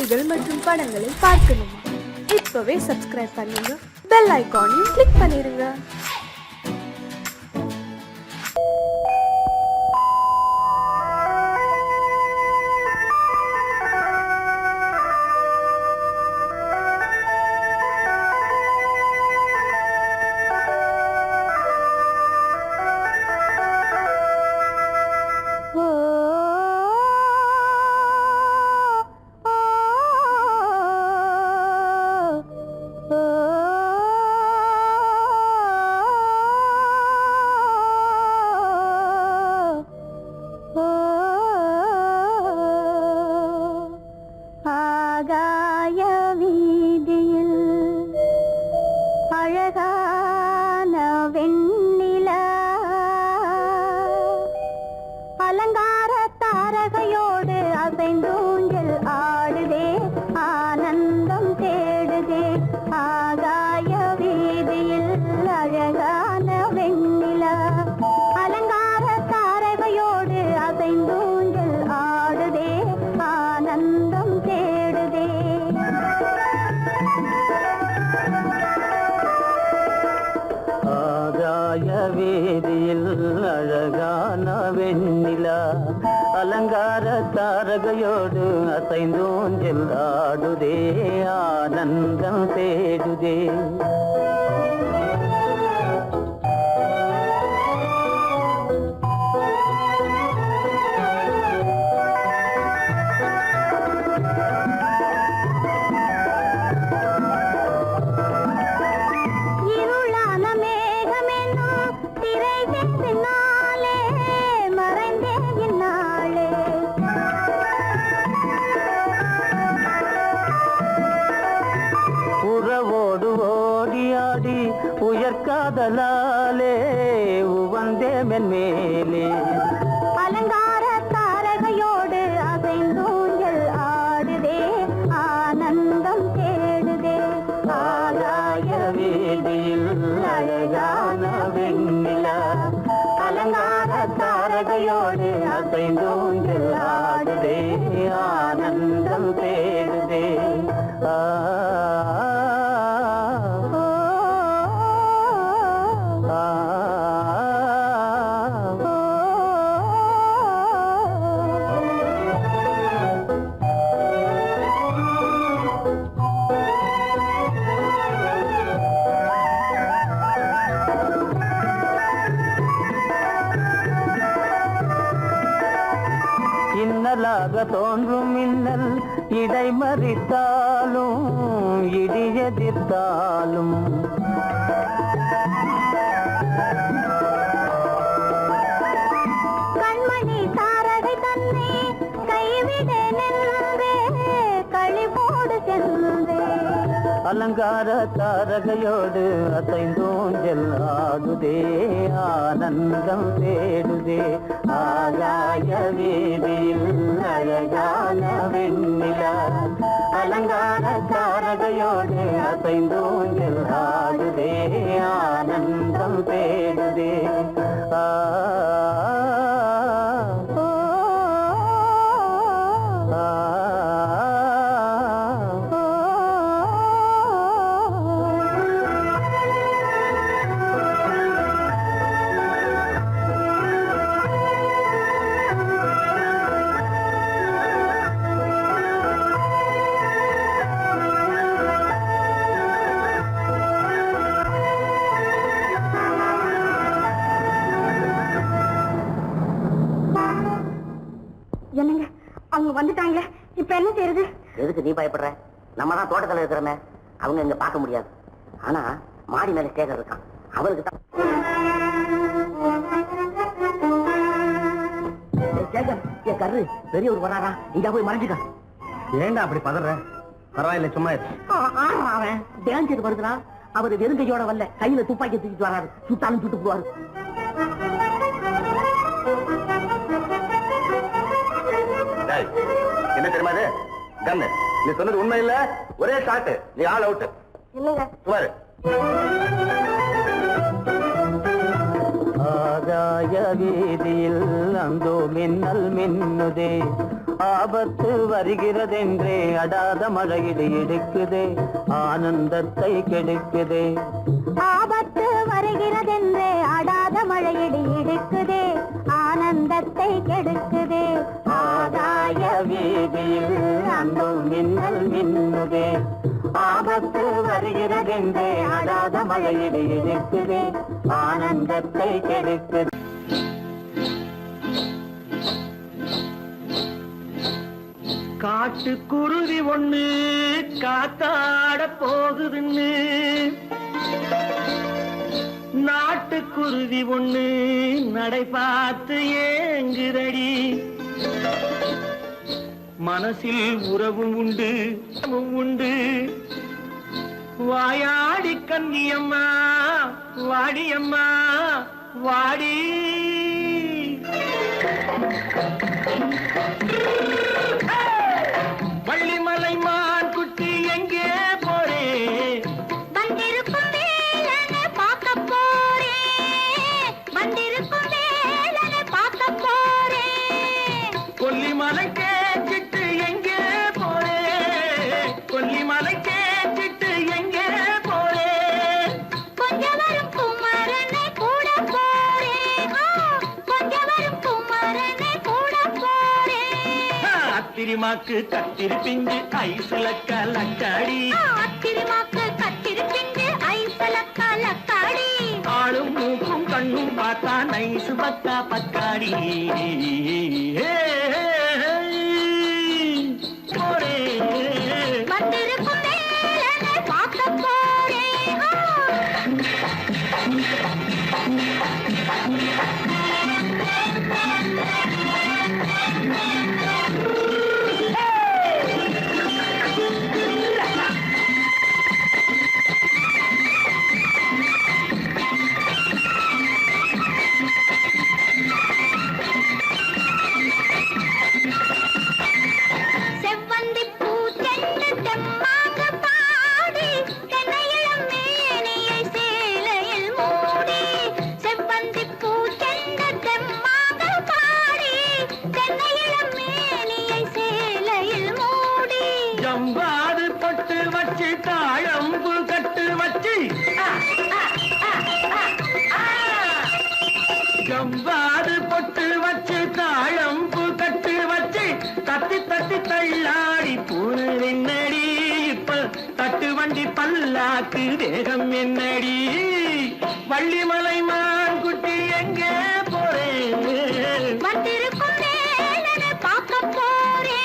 பாடல்கள் மற்றும் படங்களை பார்க்கணுமா? இப்பவே சப்ஸ்கிரைப் பண்ணுங்க, பெல் ஐகானையும் கிளிக் பண்ணிருங்க. அலங்கார தாரகையோடு அசைந்தோஞ்சல் ஆடுதே, ஆனந்தம் தேடுதே. உயர்காதலாலே உவந்தே மென்மேலே அலங்கார தாரகையோடு அசைந்தூஞ்சல் ஆடுதே, ஆனந்தம் தேடுதே. ஆகாய வீதியில் அழகான வெண்ணிலா, அலங்கார தாரகையோடு அசைந்தூஞ்சல் ஆடுதே, ஆனந்தம் தேடுதே. இன்னலாக தோன்றும் மின்னல் இடை மறித்தாலும் இடி எதிர்த்தாலும் கண்மணி தாரகை தன்னை கைவிட நின்றே, களிபோடு சென்றே. அலங்கார தாரகையோடு அசைந்தோஞ்சல் ஆடுதே, ஆனந்தம் தேடுதே. ஆகாய வீதியில் அழகான வெண்ணிலா, அலங்கார தாரகையோடு அசைந்தோஞ்சல் ஆடுதே, ஆனந்தம் தேடுதே. என்னங்க, அவங்க வந்துட்டாங்களே, இப்ப என்ன செய்யறது? எதுக்கு நீ பயப்படுற? நம்ம தான் தோட்டத்தில் இருக்கிறோமே, அவங்க இங்க பார்க்க முடியாது. ஆனா மாடி மேல ஸ்டேஜர் இருக்கான், அவருக்கு தான். என் கரு பெரியவர் வராரா, இங்க போய் மறைஞ்சுக்க. ஏண்டா அப்படி பதற? பரவாயில்ல, சும்மா அவன் டேஞ்சர் வருதுனா. அவர் வெறுங்கையோட வரல, கையில துப்பாக்கி தூக்கிட்டு வராரு. சுட்டாலும் சுட்டு போவாரு. என்ன தெரியுமா? கண்ணு, நீ சொன்னது உண்மை இல்ல, ஒரே ஷாட், நீ ஆல் அவுட். இல்லங்க சுமாரு. ஆகாய வீதியில் அந்தோ மின்னல் மின்னுதே, ஆபத்து வருகிறதென்றே அடாத மழையிடு எடுக்குதே ஆனந்தத்தை கெடுக்குதே. ஆபத்து வருகிறதென்றே அடாத மழையிடி இடுக்குதே ஆனந்தத்தை கெடுக்குதே. ஆதாய வீதியில் அந்த மின்னல் மின்னுதே. ஆபத்து வருகிறதென்றே அடாத மழையிடு எடுக்குதே ஆனந்தத்தை கெடுக்குதே. காட்டுக்குருவி ஒண்ணு காத்தாட போகுதுன்னு நாட்டுக்குருவி ஒண்ணு நடை பார்த்து ஏங்குதடி. மனசில் உறவும் உண்டு உண்டு. வாயாடி கன்னியம்மா வாடியம்மா வாடி. வள்ளிமலை மான் குட்டி எங்கே போறே? வந்திருக்கும் வேலனை பார்க்க போறேன். வந்திருக்கும் வேலனை பார்க்க போறேன். கொல்லிமலை கேச்சிட்டு எங்கே போறே? கொல்லிமலை கேச்சிட்டு எங்கே போறே? கொஞ்சம் வரும் குமரனை கூட போறேன். கொஞ்சம் வரும் குமரனை கூட போறேன். அத்திரிமாக்கு கத்திரி பிஞ்சு ஐசுல கலக்காடி. அத்திரிமாக்கு கத்திரி பிஞ்சு ஐசல கலக்காடி. ஆளும் மூக்கும் கண்ணும் பார்த்தா நைசு பக்கா பக்காடி. போரே வந்திருக்கும் வேலனை பார்க்க போறேன். செவ்வந்தி பூச்செண்டு தெம்மாக பாடி தென்னையிளம் மேனியை சேலையில் மூடி. செவ்வந்தி பூச்செண்டு தெம்மாக பாடி தென்னையிளம் மேனியை சேலையில் மூடி. ஜம்பாது பட்டு வச்சு தாழம்பு கட்டு வச்சு. ஜம்பாது பொட்டு வச்சு தாழம்பு கட்டு வச்சு தட்டி தட்டி தள்ளாடி பூனல் என்னடி. இப்ப தட்டு வண்டி பல்லாக்கு வேகம் என்னடி. வள்ளிமலை மான் குட்டி எங்கே போறேன்? வந்திருக்கும் வேலனை பார்க்க போறேன்.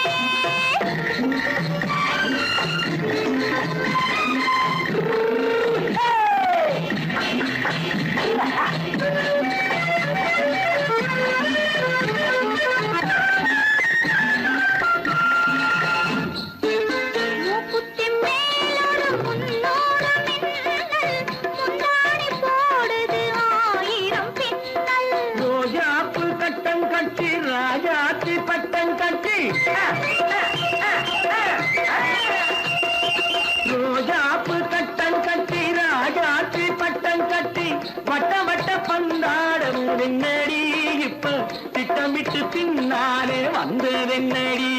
மூக்குத்தி மேலோடு முன்னோடு மின்னல் முந்தாணி போடுது ஆயிரம் பின்னல். ரோஜாப்பு கட்டம் கட்டி ராஜாத்தி பட்டம் கட்டி. ரோஜாப்பு கட்டம் கட்டி ராஜாத்தி பட்டம் கட்டி வட்ட வட்ட பந்தாடம் என்னடி. இப்ப திட்டமிட்டு பின்னாலே வந்து என்னடி.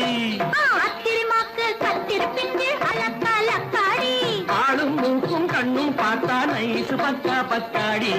அத்திரிமாக்கு கத்திரி பிஞ்சு அலக்காடி. ஆளும் மூக்கும் கண்ணும் பார்த்தா நைசு பக்கா பக்காடி.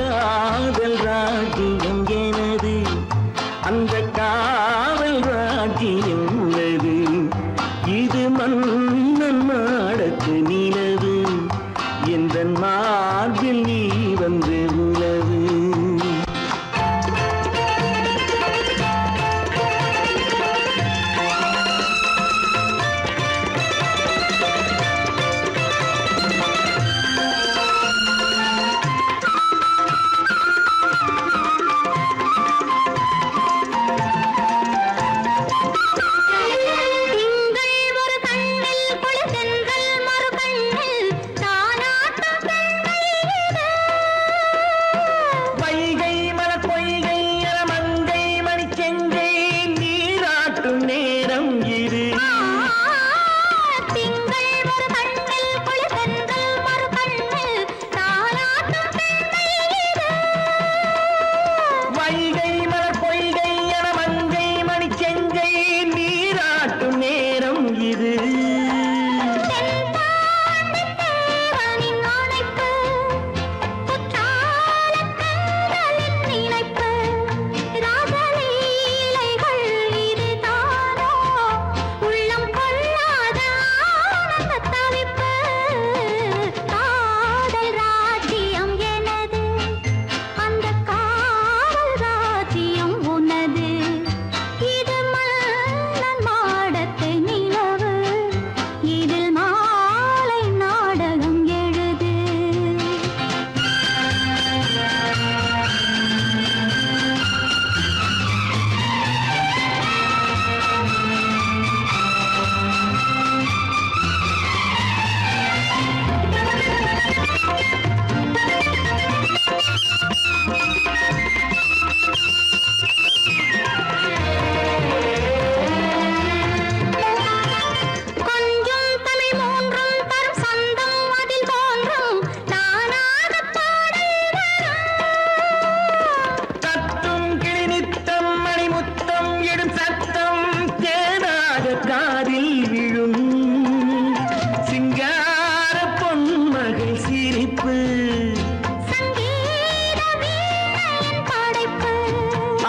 காதல் ராஜ்யம் எனது அந்த காவல் ராஜ்யம் உள்ளது இது மன்னன் நாடத்து நிலவு எந்த மார்பில் நீ வந்து உலவு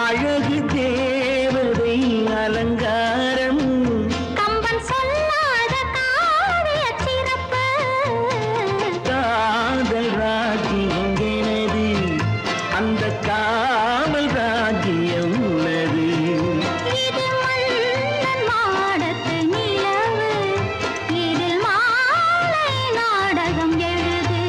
அழகு தேவதை அலங்காரம் கம்பன் சொல்லாத காவிய சிறப்பு காதல் ராஜ்யம் எனது அந்த காவல் ராஜ்யம் உள்ளது இது மன்னன் மாடத்து நிலவு இதில் மாலை நாடகம் எழுது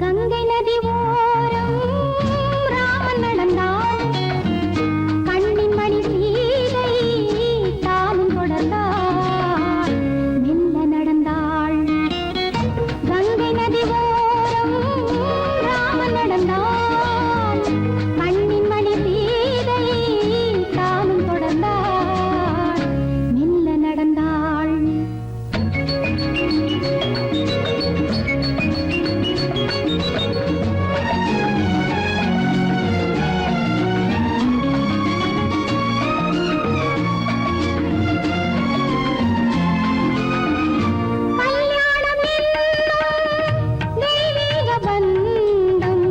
கங்கை நதி ஓரம் ராமன் நடந்தான் கண்ணின் மணி சீதை தானும் தொடர்ந்தாள் மெல்ல நடந்தாள் கங்கை நதி ஓரம் ராமன் நடந்தான் கண்ணின் மணி சீதை தானும் தொடர்ந்தாள் மெல்ல நடந்தாள் கல்யாணம் என்னும் தெய்வீக பந்தம்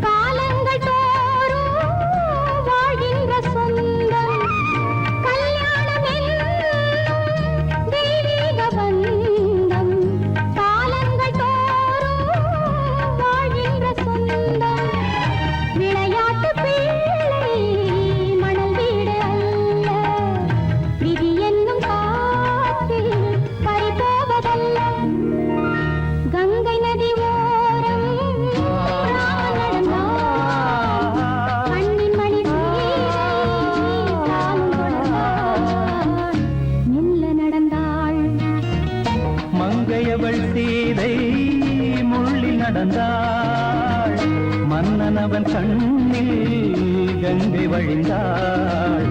காலங்கள் தோறும் வாழ்கின்ற சொந்தம் கல்யாணம் என்னும் தெய்வீக பந்தம் காலங்கள் தோறும் வாழ்கின்ற சொந்தம் விளையாட்டு பிள்ளை மணல் வீடு அல்ல விதி என்னும் காற்றில் பறிபோவதல்ல கங்கை நதி ஓரம் ராமன் நடந்தான் கண்ணின் மணி சீதை தானும் தொடர்ந்தாள் மெல்ல நடந்தாள் மங்கையவள் சீதை முள்ளில் நடந்தாள் மன்னனவன் கண்ணில் கங்கை வழிந்தாள்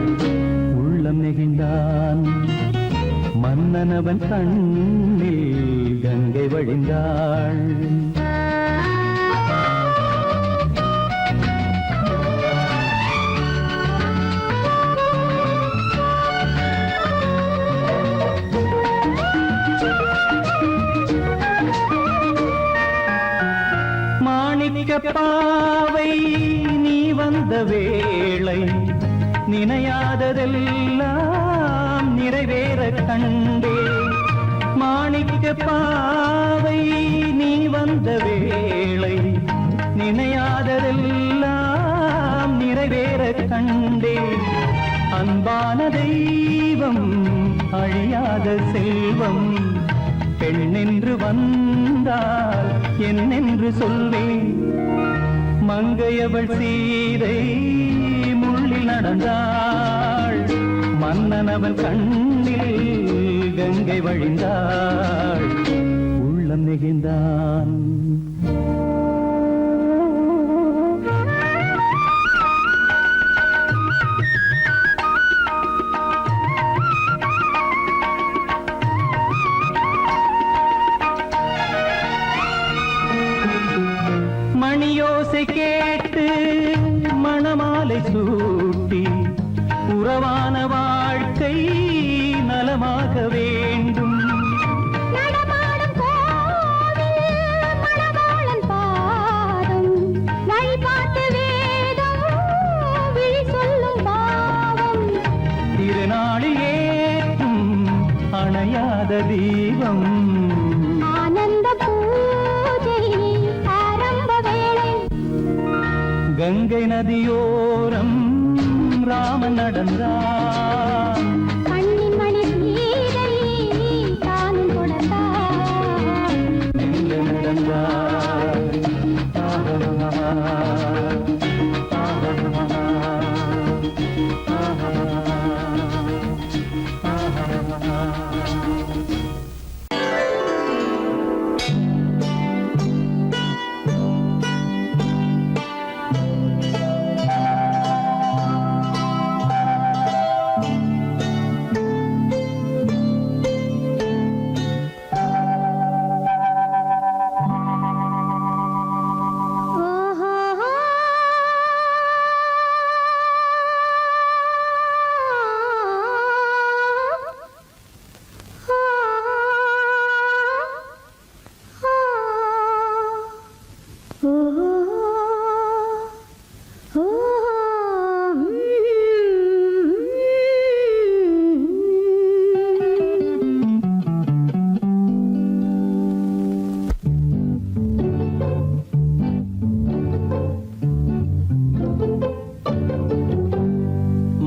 மன்னனவன் கண்ணில் கங்கை வழிந்தாள். பாவை நீ வந்த வேளை நினையாததெல்லாம் நிறைவேற கண்டே. மாணிக்க பாவை நீ வந்த வேளை நினையாததெல்லாம் நிறைவேற கண்டே. அன்பான தெய்வம் அழியாத செல்வம் பெண்ணென்று வந்தால் என்னென்று சொல்வேன். மங்கையவள் சீதை முள்ளில் நடந்தாள். மன்னனவன் கண்ணில் கங்கை வழிந்தாள். உள்ளம் நெகிழ்ந்தான். மணியோசை கேட்டு மணமாலை சூட்டி உறவான வாழ்க்கை நலமாக வேண்டும். நடமாடும் கோவில் மணவாளன் பாதம் வழிபாட்டு வேதம் விழி சொல்லும் பாவம். திருநாளில் ஏற்றும் அணையாத தீபம். ஆனந்த பூஜை ஆரம்ப வேளை. கங்கை நதியோரம் ராமன் நடந்தார். கண்ணின் மணி சீதை தானும் கொடுத்தார். எங்க நடந்தார்.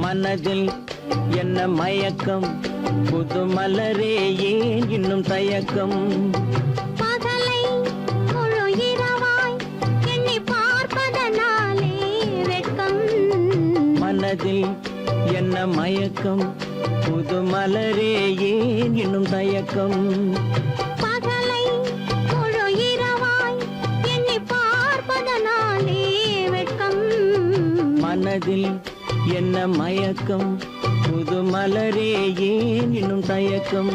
மனதில் என்ன மயக்கம், புது மலரே ஏன் இன்னும் தயக்கம். பகலை முழு இரவாய் எண்ணி பார்ப்பதனாலே வெட்கம். மனதில் என்ன மயக்கம், புது மலரே ஏன் இன்னும் தயக்கம். பகலை முழு இரவாய் எண்ணி பார்ப்பதனாலே வெட்கம். மனதில் என்ன மயக்கம், புது மலரே ஏன் இன்னும் தயக்கம்.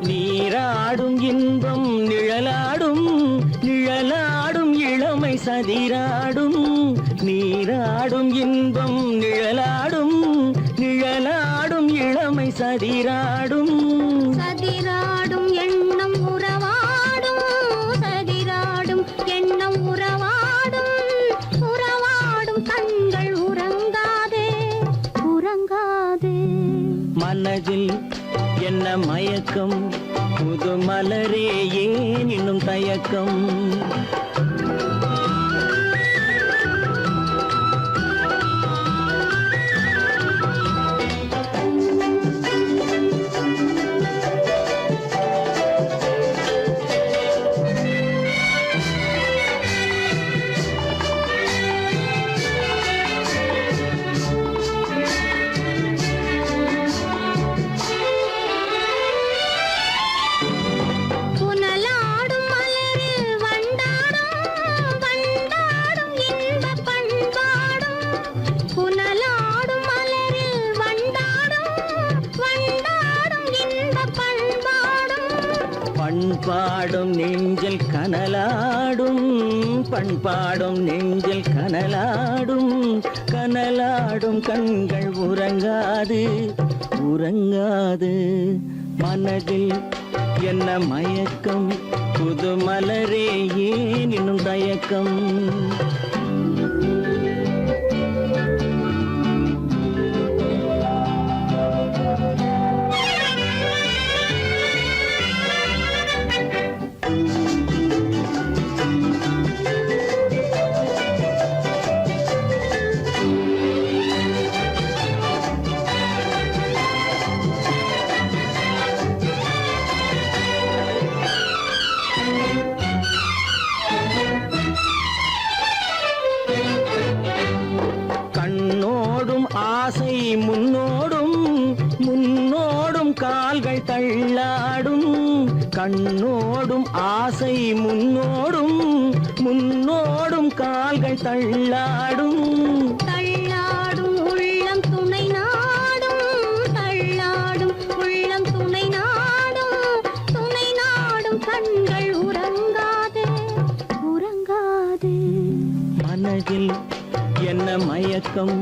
நீராடும் இன்பம் நிழலாடும், நிழலாடும் இளமை சதிராடும். நீராடும் இன்பம் நிழலாடும், நிழலாடும் இளமை சதிராடும். சதிராடும் எண்ணம் உறவாடும், சதிராடும் எண்ணம் உறவாடும். உறவாடும் கண்கள் உறங்காதே, உறங்காதே. மனதில் என்ன மயக்கம், புது மலரே ஏன் இன்னும் தயக்கம். பண்பாடும் நெஞ்சில் கனலாடும், பண்பாடும் நெஞ்சில் கனலாடும், கனலாடும் கண்கள் உறங்காது, உறங்காது. மனதில் என்ன மயக்கம், புது மலரே ஏன் இன்னும் தயக்கம்? ஆசை முன்னோடும், முன்னோடும் கால்கள் தள்ளாடும், கண்ணோடும் ஆசை முன்னோடும், முன்னோடும் கால்கள் தள்ளாடும். தள்ளாடும் உள்ளம் துணை நாடும், தள்ளாடும் உள்ளம் துணை நாடும், துணை நாடும் கண்கள் உறங்காது, உறங்காது. மனதில் என்ன மயக்கம்,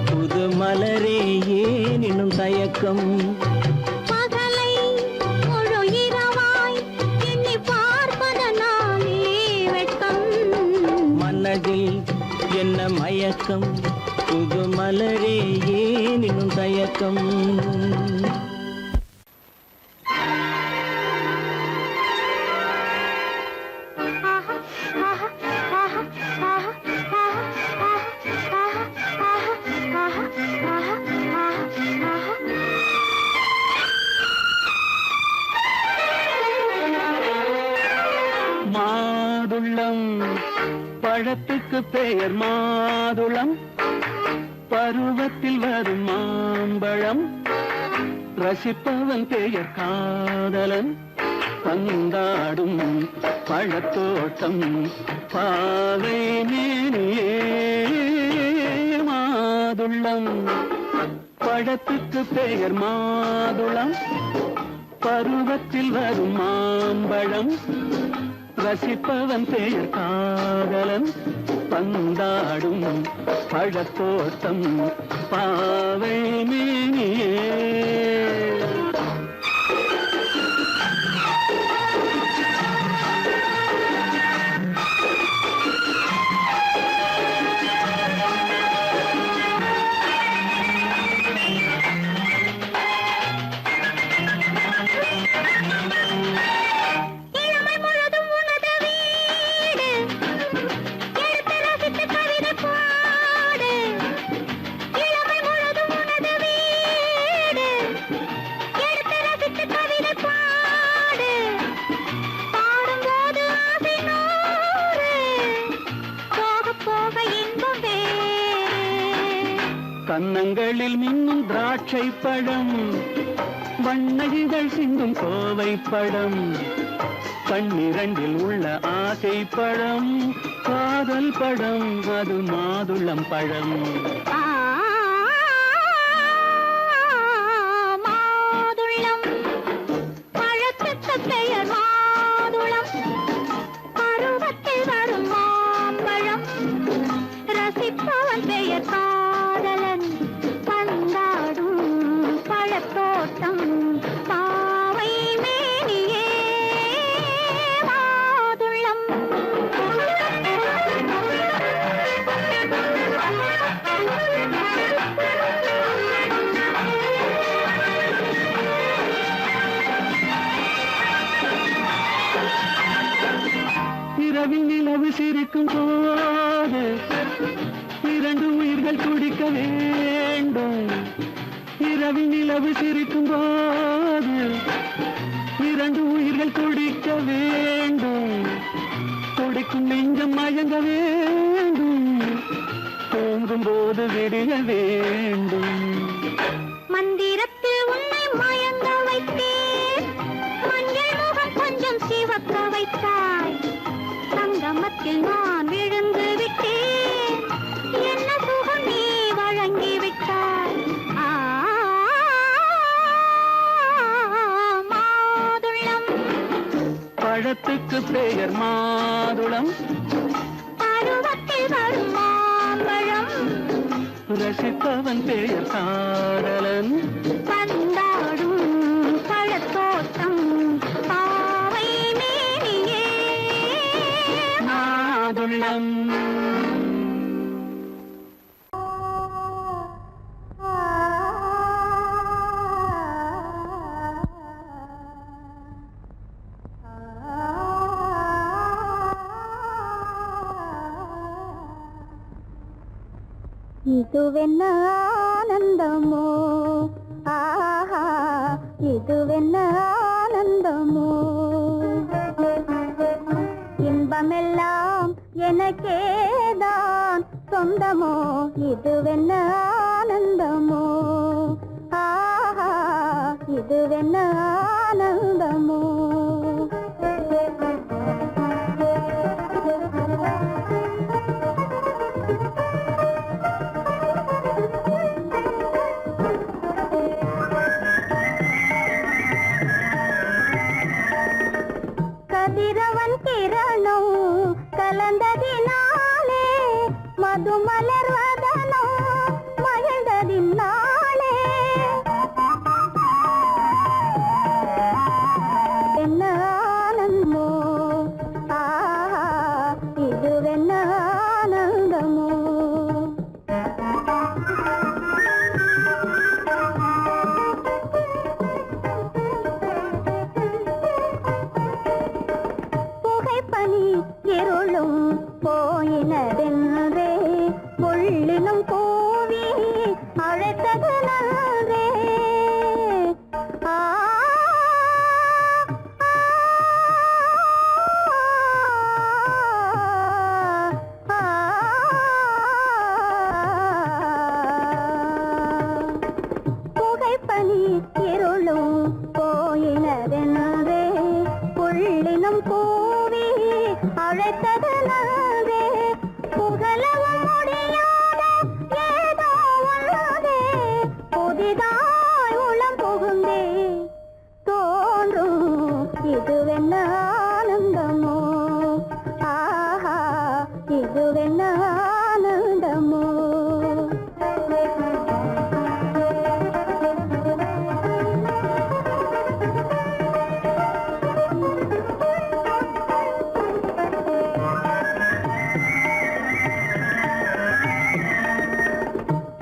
புது மலரே ஏன் இன்னும் தயக்கம்? பகலை முழு இரவாய் எண்ணி பார்ப்பதனாலே வெட்கம். மனதில் என்ன மயக்கம், புது மலரே ஏன் இன்னும் தயக்கம்? மாதுளம் பழத்துக்கு பெயர் மாதுளம், பருவத்தில் வரும் மாம்பழம், ரசிப்பவன் பெயர் காதலன், பந்தாடும் பழத்தோட்டம் பாவை மேனியே. மாதுளம் பழத்துக்கு பெயர் மாதுளம், பருவத்தில் வரும் மாம்பழம், ரசிப்பவன் பெயர் காதலன், பந்தாடும் பழத்தோட்டம் பாவை மேனியே. கன்னங்களில் மின்னும் திராட்சை பழம், வண்ணகிகள் சிந்தும் கோவை பழம், கண்ணிரண்டில் உள்ள ஆசை பழம், காதல் பழம், அது மாதுளம் பழம். மாதுளம் பழத்துக்கு பெயர் மாதுளம், பருவத்தில் வரும் மாம்பழம், ரசிப்பவன் பெயர் காதலன், பந்தாடும் பழத்தோட்டம் பாவை மேனியே. மாதுளம் இரவில் நிலவு சிரிக்கும் போது இரண்டு உயிர்கள் துடிக்க வேண்டும், இரவில் நிலவு சிரிக்கும் போது இரண்டு உயிர்கள் துடிக்க வேண்டும், துடிக்கும் நெஞ்சம் மயங்க வேண்டும், தூங்கும் போது விடிய வேண்டும். மந்திரத்தில் உன்னை மயங்க வைத்தேன், மஞ்சள் முகம் கொஞ்சம் சிவக்க வைத்தாய், சங்கமத்தில் நான் விழுந்து விட்டேன், என்ன சுகம் நீ வழங்கி விட்டாய். மாதுளம் பழத்துக்கு பெயர் மாதுளம், பருவத்தில் வரும் மாம்பழம், ரசிப்பவன் பெயர் காதலன். பந்தாடும் பழத்தோட்டம் பாவை மேனியே மாதுளம். இதுவென்ன ஆனந்தமோ, ஆஹா இதுவென்ன ஆனந்தமோ, இன்பமெல்லாம் எனக்கேதான் சொந்தமோ, இதுவென்ன ஆனந்தமோ, ஆஹா இதுவென்ன ஆனந்தமோ. கதிரவன் கிரணம் கலந்ததினாலே, மது மலர்வதனம் மகிழ்ந்ததினாலே, என்ன ஆனந்தமோ, ஆஹா இதுவென்ன ஆனந்தமோ. புகைப்பனி இருளும் போயினதென்றே, புள்ளினும் கூவி அழைத்தது நன்றே. ஆ புகைப்பனி இருளும் போயினதென்றே, புள்ளினும் கூவி அழைத்தது நன்றே. புகழவும் முடியாத ஏதோ உள்ளதே, புதிதாய் உளம் புகுந்தே தோன்றும் இதுவென்ன ஆனந்தமோ, ஆஹா இதுவென்ன ஆனந்தமோ.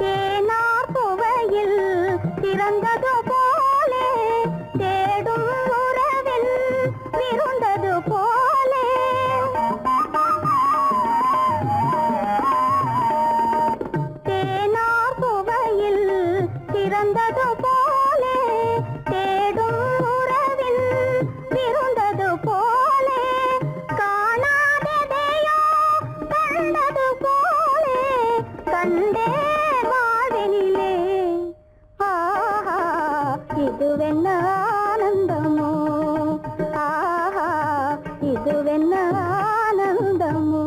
தேனார் புவையில் திறந்தது போலே, தேடும் உறவில் விருந்தது போலே, தேனார் புவையில் திறந்தது போலே, தேடும் உறவில் விருந்தது போலே, காணாததையோ கண்டது போலே, கண்டே வாழ்வினிலே, ஆஹா இதுவென்ன ஆனந்தமோ, ஆஹா இதுவென்ன ஆனந்தமோ.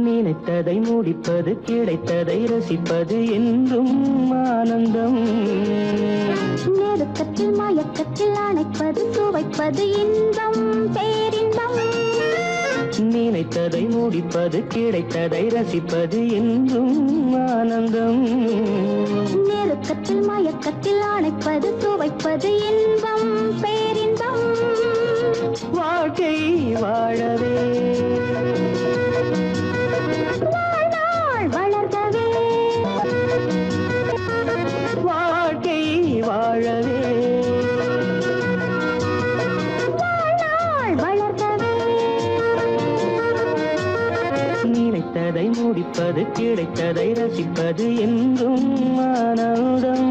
நினைத்ததை முடிப்பது, கிடைத்ததை ரசிப்பது என்றும் ஆனந்தம். நெருக்கத்தில் மயக்கத்தில் அணைப்பது, சுவைப்பது இன்பம் பேரின்பம். நினைத்ததை முடிப்பது, கிடைத்ததை ரசிப்பது என்றும் ஆனந்தம். நெருக்கத்தில் மயக்கத்தில் அணைப்பது, சுவைப்பது இன்பம் பேரின்பம். வாழ்க்கை வாழவே வாழ்நாள் வளர்கவே, வாழ்க்கை வாழவே வாழ்நாள் வளர்கவே. நினைத்ததை முடிப்பது, கிடைத்ததை ரசிப்பது என்றும் ஆனந்தம்.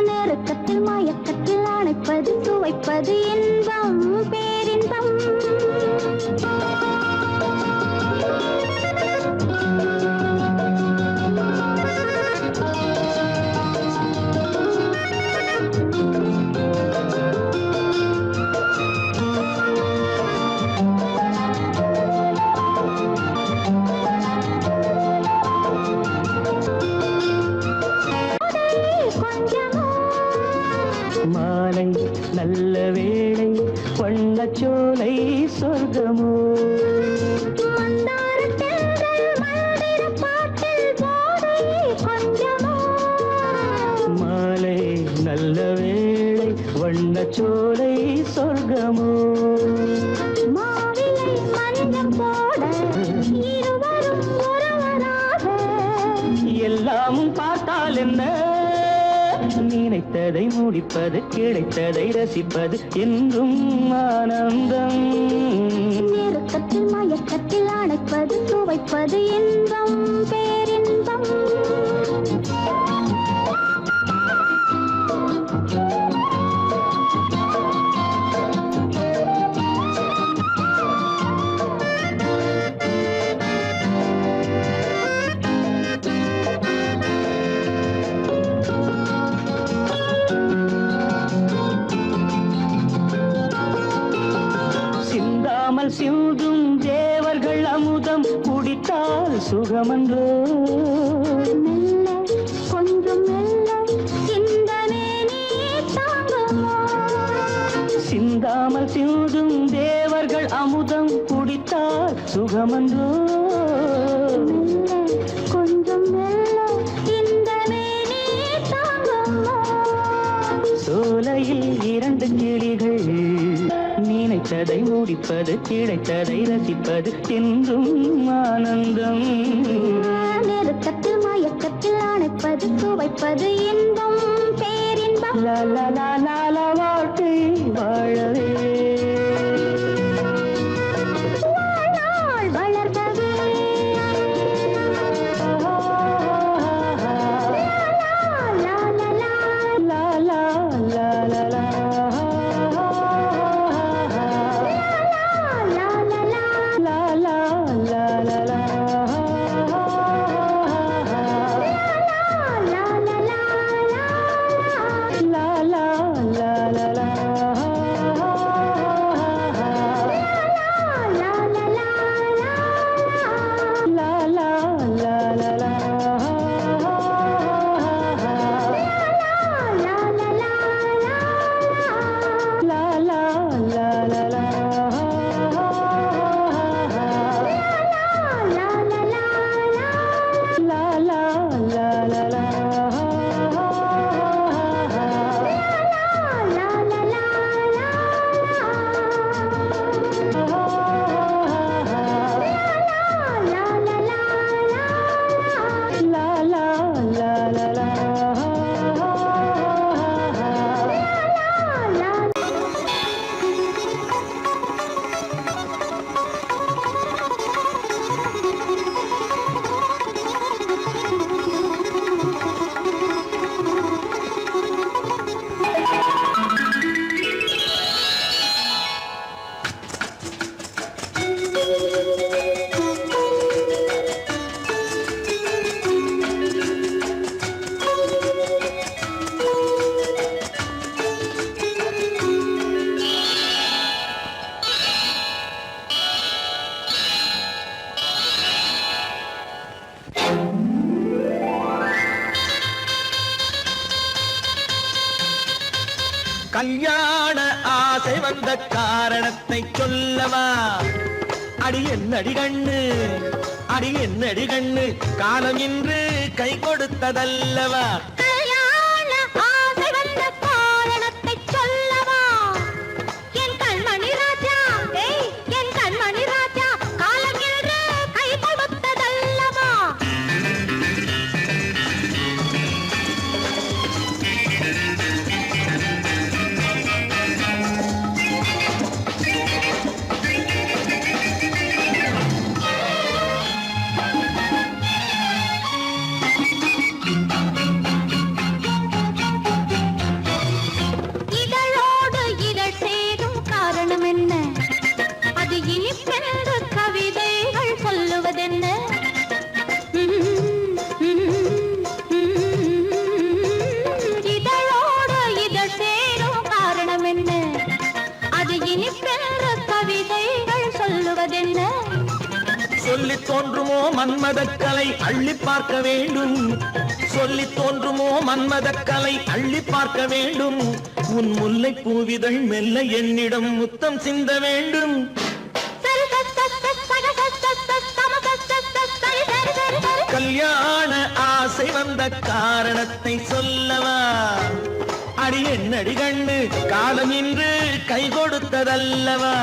நெருக்கத்தில் மயக்கத்தில் அணைப்பது, சுவைப்பது இன்பம் பேரின்பம். நல்ல வேளை வண்ணச்சோலை சொர்க்கமோ மாலை நல்ல வேளை வண்ணச்சோலை சொர்க்கமோ எல்லாமும் பார்த்தால் என்ன நினைத்ததை முடிப்பது கிடைத்ததை ரசிப்பது என்றும் ஆனந்தம் நெருக்கத்தில் மயக்கத்தில் அணைப்பது துவைப்பது இன்பம் பேரின்பம் சிந்தும் தேவர்கள் அமுதம் குடித்தால் சுகமன்றோ மெல்ல கொஞ்சம் மெல்ல சிந்தனே நீ தாங்குமோ சிந்தாமல் சிந்தும் தேவர்கள் அமுதம் குடித்தால் சுகமன்றோ மெல்ல கொஞ்சம் மெல்ல சிந்தனே நீ தாங்குமோ சோலையில் இரண்டு கிளிகள் நினைத்ததை முடிப்பது கிடைத்ததை ரசிப்பது என்றும் ஆனந்தம் நெருக்கத்தில் மயக்கத்தில் அணைப்பது துவைப்பது இன்பம் பேரின்பம் லால வாழ்க்கை வாழவே வாழ்நாள் வளர்கவே கல்யாண ஆசை வந்த காரணத்தை சொல்லவா அடி என்னடி கண்ணு அடி என்னடி கண்ணு காலம் இன்று கை கொடுத்ததல்லவா கல்யாண ஆசை வந்த காரணத்தை சொல்லவா என் கண்மணி ராஜா என் கண்மணி ராஜா காலம் என்று கை கொடுத்ததல்லவா சொல்லி தோன்றுமோ மன்மதக்கலை அள்ளி பார்க்க வேண்டும் சொல்லி தோன்றுமோ மன்மதக்கலை அள்ளி பார்க்க வேண்டும் உன் முல்லை பூவிதழ் மெல்ல என்னிடம் முத்தம் சிந்த வேண்டும். கல்யாண ஆசை வந்த காரணத்தை சொல்லவா? அடி என்னடி கண்டு காலம் இன்று கை கொடுத்ததல்லவா?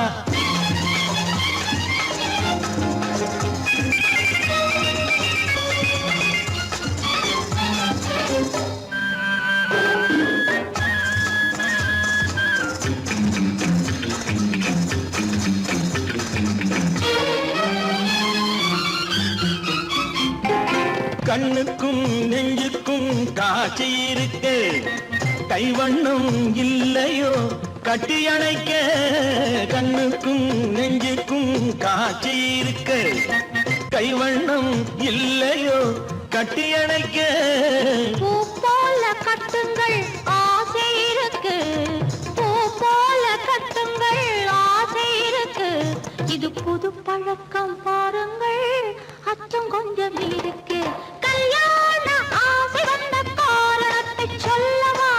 கண்ணுக்கும் நெஞ்சுக்கும் காட்சி இருக்கு, கைவண்ணம் இல்லையோ கட்டி அணைக்க. கண்ணுக்கும் நெஞ்சுக்கும் காட்சி இருக்கு, கைவண்ணம் இல்லையோ கட்டி அணைக்க. பூ போல கட்டுங்கள் ஆசை இருக்கு, பூ போல கட்டுங்கள் ஆசை இருக்கு. இது புது பழக்கம் பாருங்கள், அச்சம் கொஞ்சம் இருக்கு. கல்யாண ஆசை வந்த காரணத்தை சொல்லவா?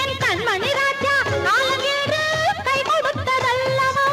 என் கண்மணி ராஜா காலம் என்று கை கொடுத்ததல்லவா?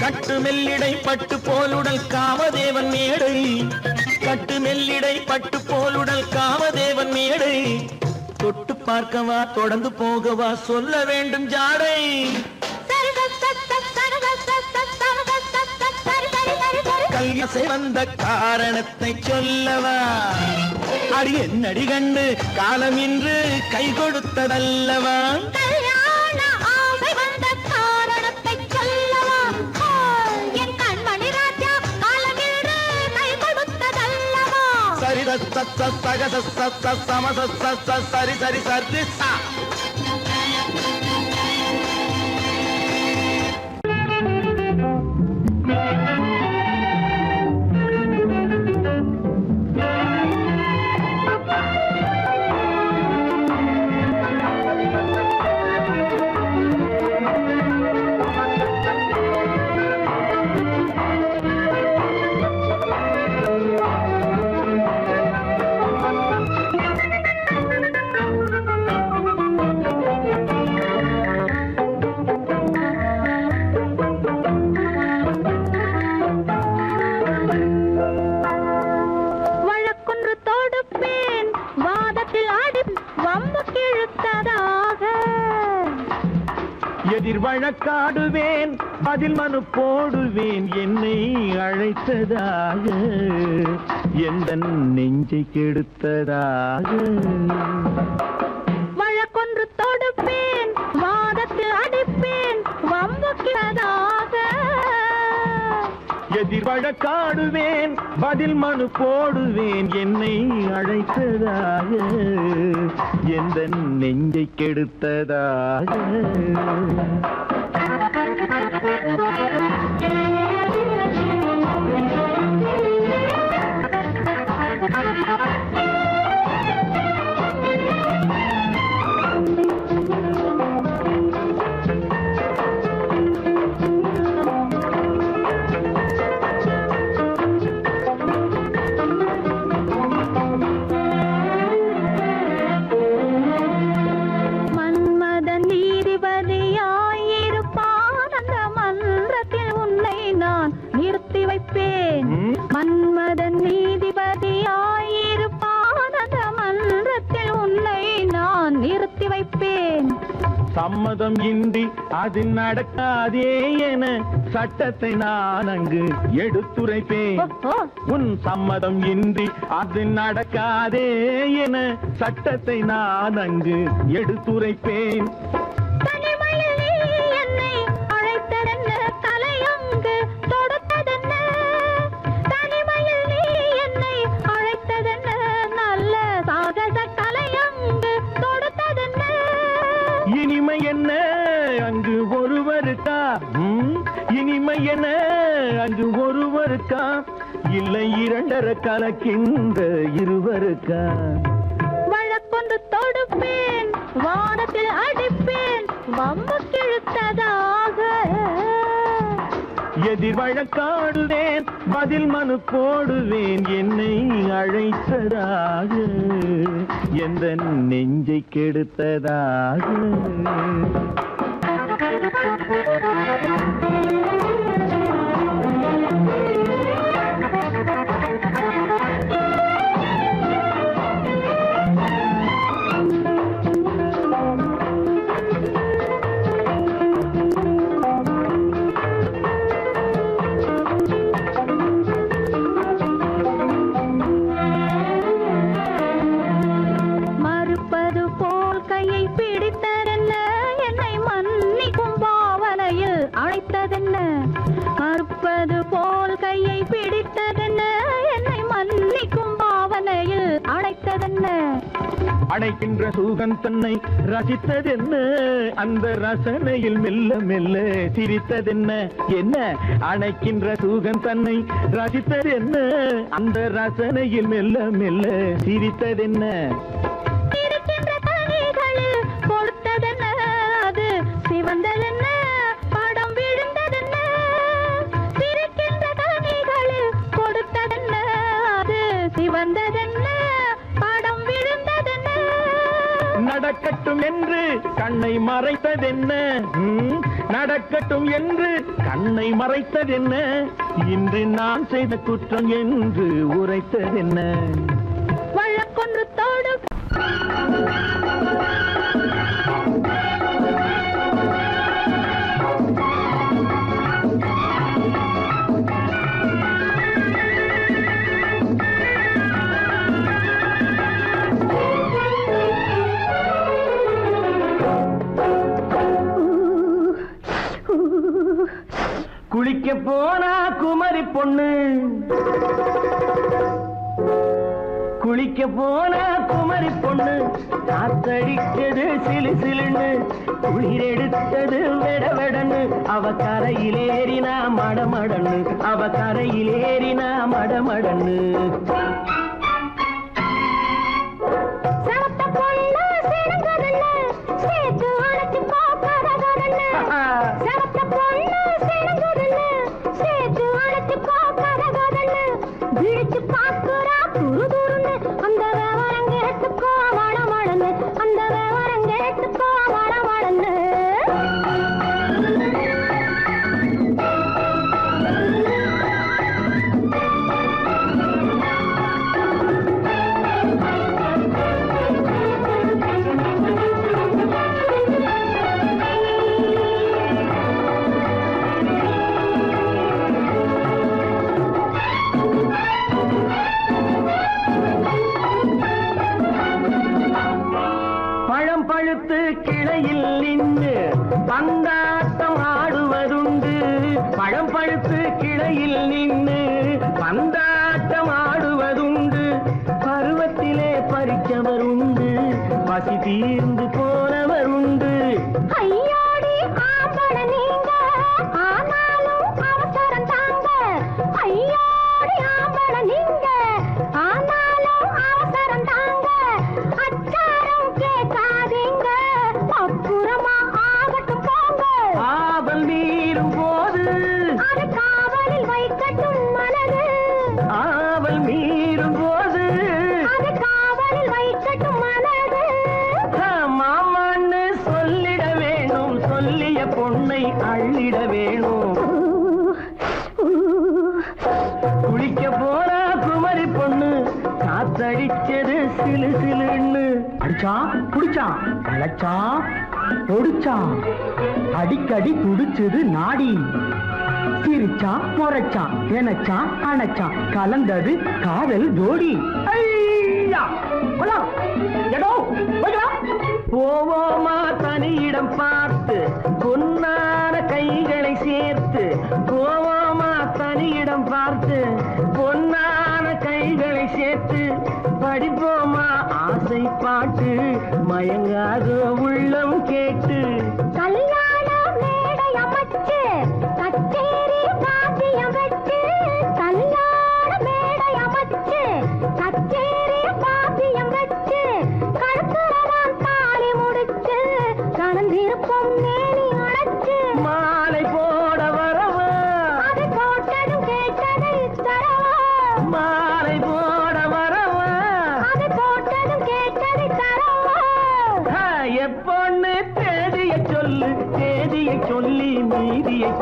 கட்டு மெல்லிடை பட்டு போலுடல் காமதேவன் மேடை, கட்டு மெல்லிடை பட்டு போலுடல் காமதேவன் மேடை. தொட்டு பார்க்கவா தொடர்ந்து போகவா சொல்ல வேண்டும் ஜாடை. கல்யாசை வந்த காரணத்தை சொல்லவா? அடி என்னடி கண்டு காலம் இன்று கை கொடுத்ததல்லவா? சரி சரி சரி சரி சா. எதிர் வழக்காடுவேன் அதில் மனு போடுவேன் என்னை அழைத்ததாக, எந்த நெஞ்சை கெடுத்ததாக. வழக்கொன்று தொடுப்பேன் வாதத்தில் அடிப்பேன் வம்புக்கிறதாக. எதிர் வழக்காடுவேன் பதில் மனு போடுவேன் என்னை அழைத்ததாக, எந்த நெஞ்சை கெடுத்ததாக. மன்மதன் நீதிபதியாயிருப்பான், அந்த மன்றத்தில் உன்னை நான் நிறுத்தி வைப்பேன். சம்மதம் இன்றி அது நடக்காதே என சட்டத்தை நான் அங்கு எடுத்துரைப்பேன். உன் சம்மதம் இன்றி அது நடக்காதே என சட்டத்தை நான் அங்கு எடுத்துரைப்பேன். தனிமையில் நீ என்னை என்ன அங்கு ஒருவருக்கா இல்லை இரண்டரை கலக்கின்ற இருவருக்கா? வழக்கொன்று தொடுப்பேன், வானத்தில் அடிப்பேன், வம்பு கிழுத்ததாக. எதிர் வழக்காடுவேன், பதில் மனு போடுவேன், என்னை அழைத்ததாக, எந்த நெஞ்சை கெடுத்ததாக. மறுப்பது போல் கையை பிடித்ததென்ன, என்னை மன்னிக்கும் பாவனையில் அழைத்ததென்ன. மறுப்பது போல் கையை பிடித்ததென்ன, என்னை மன்னிக்கும் பாவனையில் அழைத்ததென்ன. அடைக்கின்ற சுகம் தன்னை ரசித்ததென்ன, அந்த ரசனையில் மெல்ல மெல்ல சிரித்ததென்ன. என்ன அணைக்கின்ற சுகம் தன்னை ரசித்ததென்ன, அந்த ரசனையில் மெல்ல மெல்ல சிரித்ததென்ன. இருக்கின்ற கனிகளில் கொடுத்ததென்ன, அது சிவந்ததென்ன, படம் விழுந்ததென்ன. இருக்கின்ற கனிகளில் கொடுத்ததென்ன, அது சிவந்ததென்ன, படம் விழுந்ததென்ன. நடக்கட்டும் என்று கண்ணை மறைத்ததென்ன, நடக்கட்டும் என்று கண்ணை மறைத்ததென்ன, இன்று நான் செய்த குற்றம் என்று உரைத்ததென்ன. வழக்கொன்று தோடு குளிக்க போனா குமரி பொண்ணு, குளிக்க போனா குமரி பொண்ணு, காத்தடிச்சது சிலு சிலுன்னு, குளிர் எடுத்தது வெட வெடன்னு, அவ கரையிலேறினா மடமடன்னு, அவ கரையிலேறினா மடமடன்னு. சவத்த பொண்ணு சிறந்ததென்ன, சேர்த்து அழைச்சு பார்க்கறதென்ன. சவத்த பொண்ணு சிறந்ததென்ன, சேர்த்து அழைச்சு பார்க்கறதென்ன. விழிச்சு பார்க்குறா துரு துருன்னு, அந்த விவரம் கேட்டுக்கோ மடமடன்னு, அந்த விவரம் கேட்டுக்கோ மடமடன்னு. பழம் பழுத்து கிளையில் நின்று பந்தாட்டம் ஆடுவதுண்டு, பழம் பழுத்து கிளையில் நின்று பந்தாட்டம் ஆடுவதுண்டு, பருவத்திலே பறிச்சவர் உண்டு, பசி தீர்ந்து போனவர் உண்டு. ஐயோடி ஆம்பள நீங்க, ஆனாலும் அவசரம் தாங்க. ஐயோடி ஆம்பள நீங்க, ஆனாலும் அவசரம் தாங்க. அச்சாரம் கேட்காதீங்க, அப்புறமா ஆகட்டும் போங்க. ஆவல் மீறும் போது அது காவலில் வைக்கட்டும் மனது, ஆவல் மீறும் போது அது காவலில் வைக்கட்டும் மனது. மாமான்னு சொல்லிட வேணும், சொல்லிய பொண்ணை அள்ளிட வேணும். குளிக்க போனா குமரி பொண்ணு, காத்தடிச்சது சிலு சிலுன்னு. அடிச்சான் புடிச்சான் களைச்சான் பொடிச்சான், அடிக்கடி துடிச்சது நாடி. சிரிச்சான் முறைச்சான் நினைச்சான் அணைச்சான், கலந்தது காதல் ஜோடி. ஐயா போலாம், எடோ போய்க்கலாம். போவோமா தனியிடம் பார்த்து, பொன்னான கைகளை சேர்த்து. போவோமா தனியிடம் பார்த்து, பொன்னான கைகளை சேர்த்து. படிப்போமா ஆசை பாட்டு, மயங்காத உள்ளம் கேட்டு. கல்யாண மேடை அமைச்சு கச்சேரி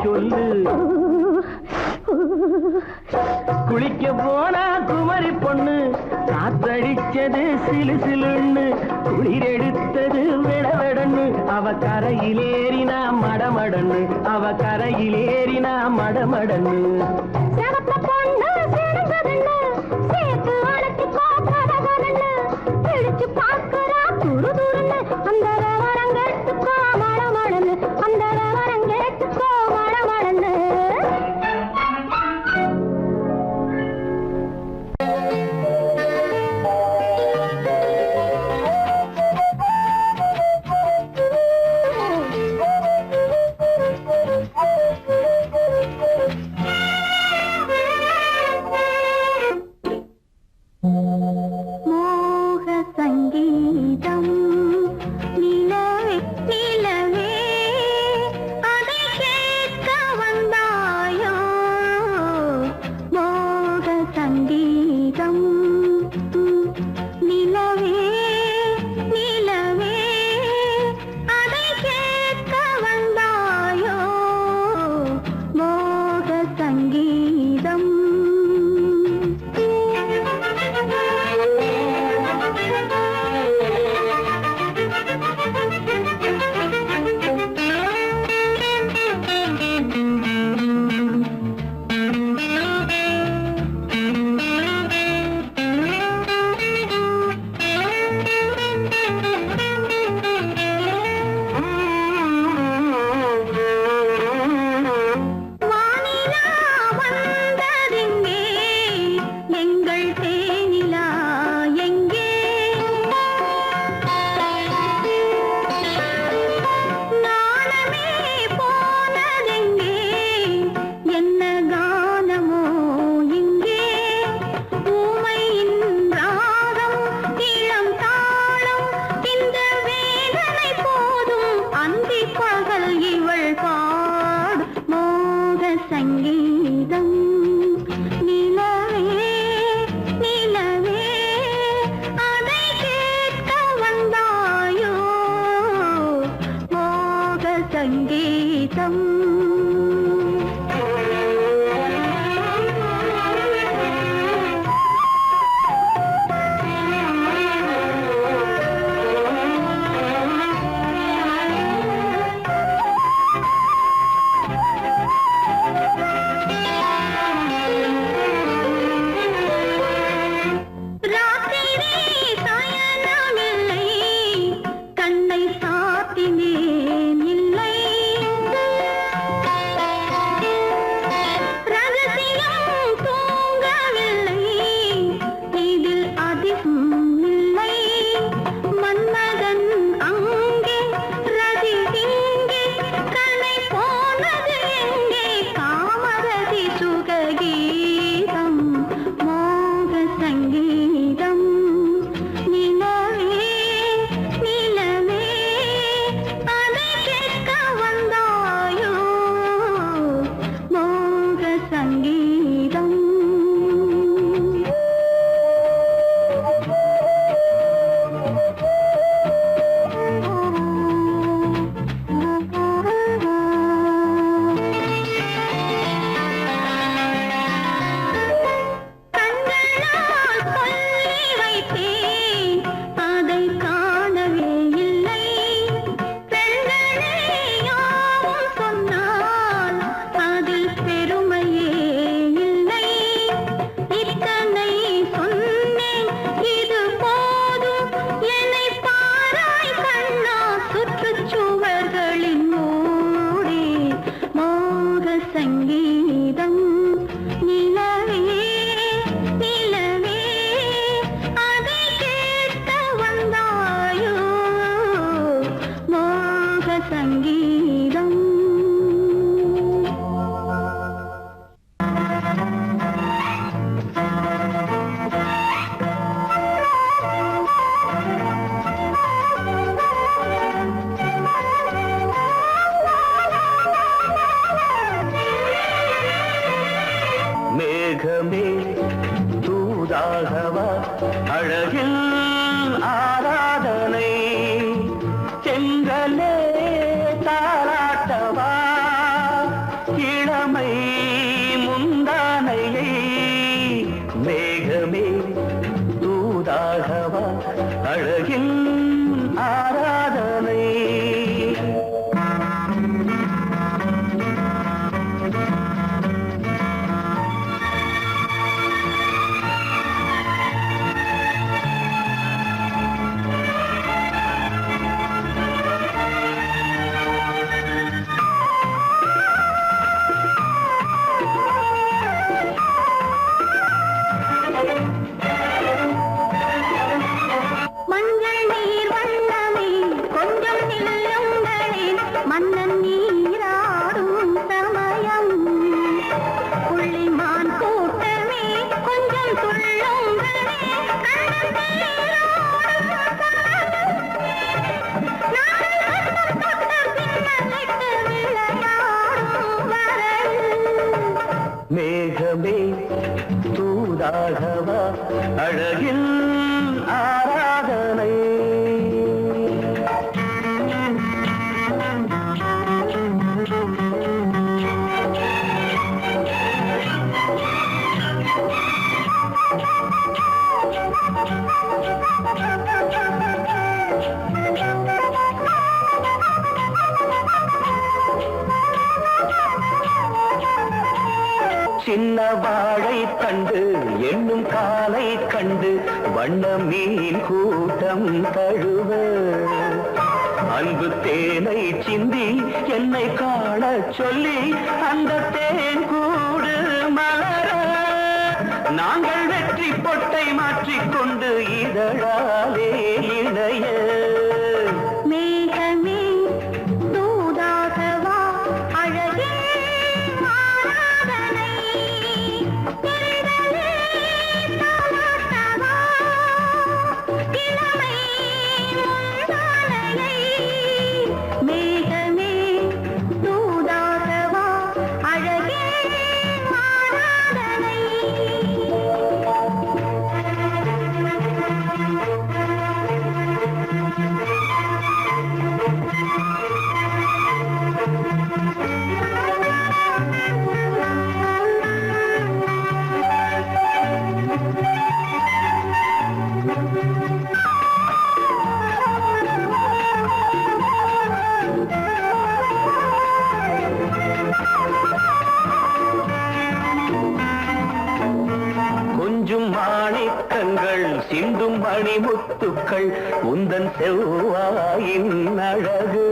சொல்லு. குளிக்க போனா குமரி பொண்ணு காத்தடிச்சது சிலு சிலுன்னு குளிர் எடுத்தது விடவிடன்னு அவ கரையிலேறினா மடமடன்னு அவ கரையிலேறினா மடமடன்னு மேகமே தூதாகவா அழகில் ஆராதனை செங்கலே தாராட்டவா மேகமே தூதாகவா அழகில் ஆராதனை சின்ன வாழை கண்டு என்னும் காலை கண்டு வண்ண மீன் கூட்டம் தழுவ அன்பு தேனை சிந்தி என்னை காண சொல்லி அந்த தேன் கூடு மலர நாங்கள் வெற்றி பொட்டை மாற்றிக்கொண்டு இதழாலே இணைய மேகமே தூதாகவா அழகே ஆராதனை திரளே தாலாட்டவா இளமை முந்தானையை மேகமே தூதாகவா அழகே ஆராதனை கொஞ்சம் மாணிக்கங்கள் சிந்தும் மணிமுத்துக்கள் உந்தன் செவ்வாயின் அழகு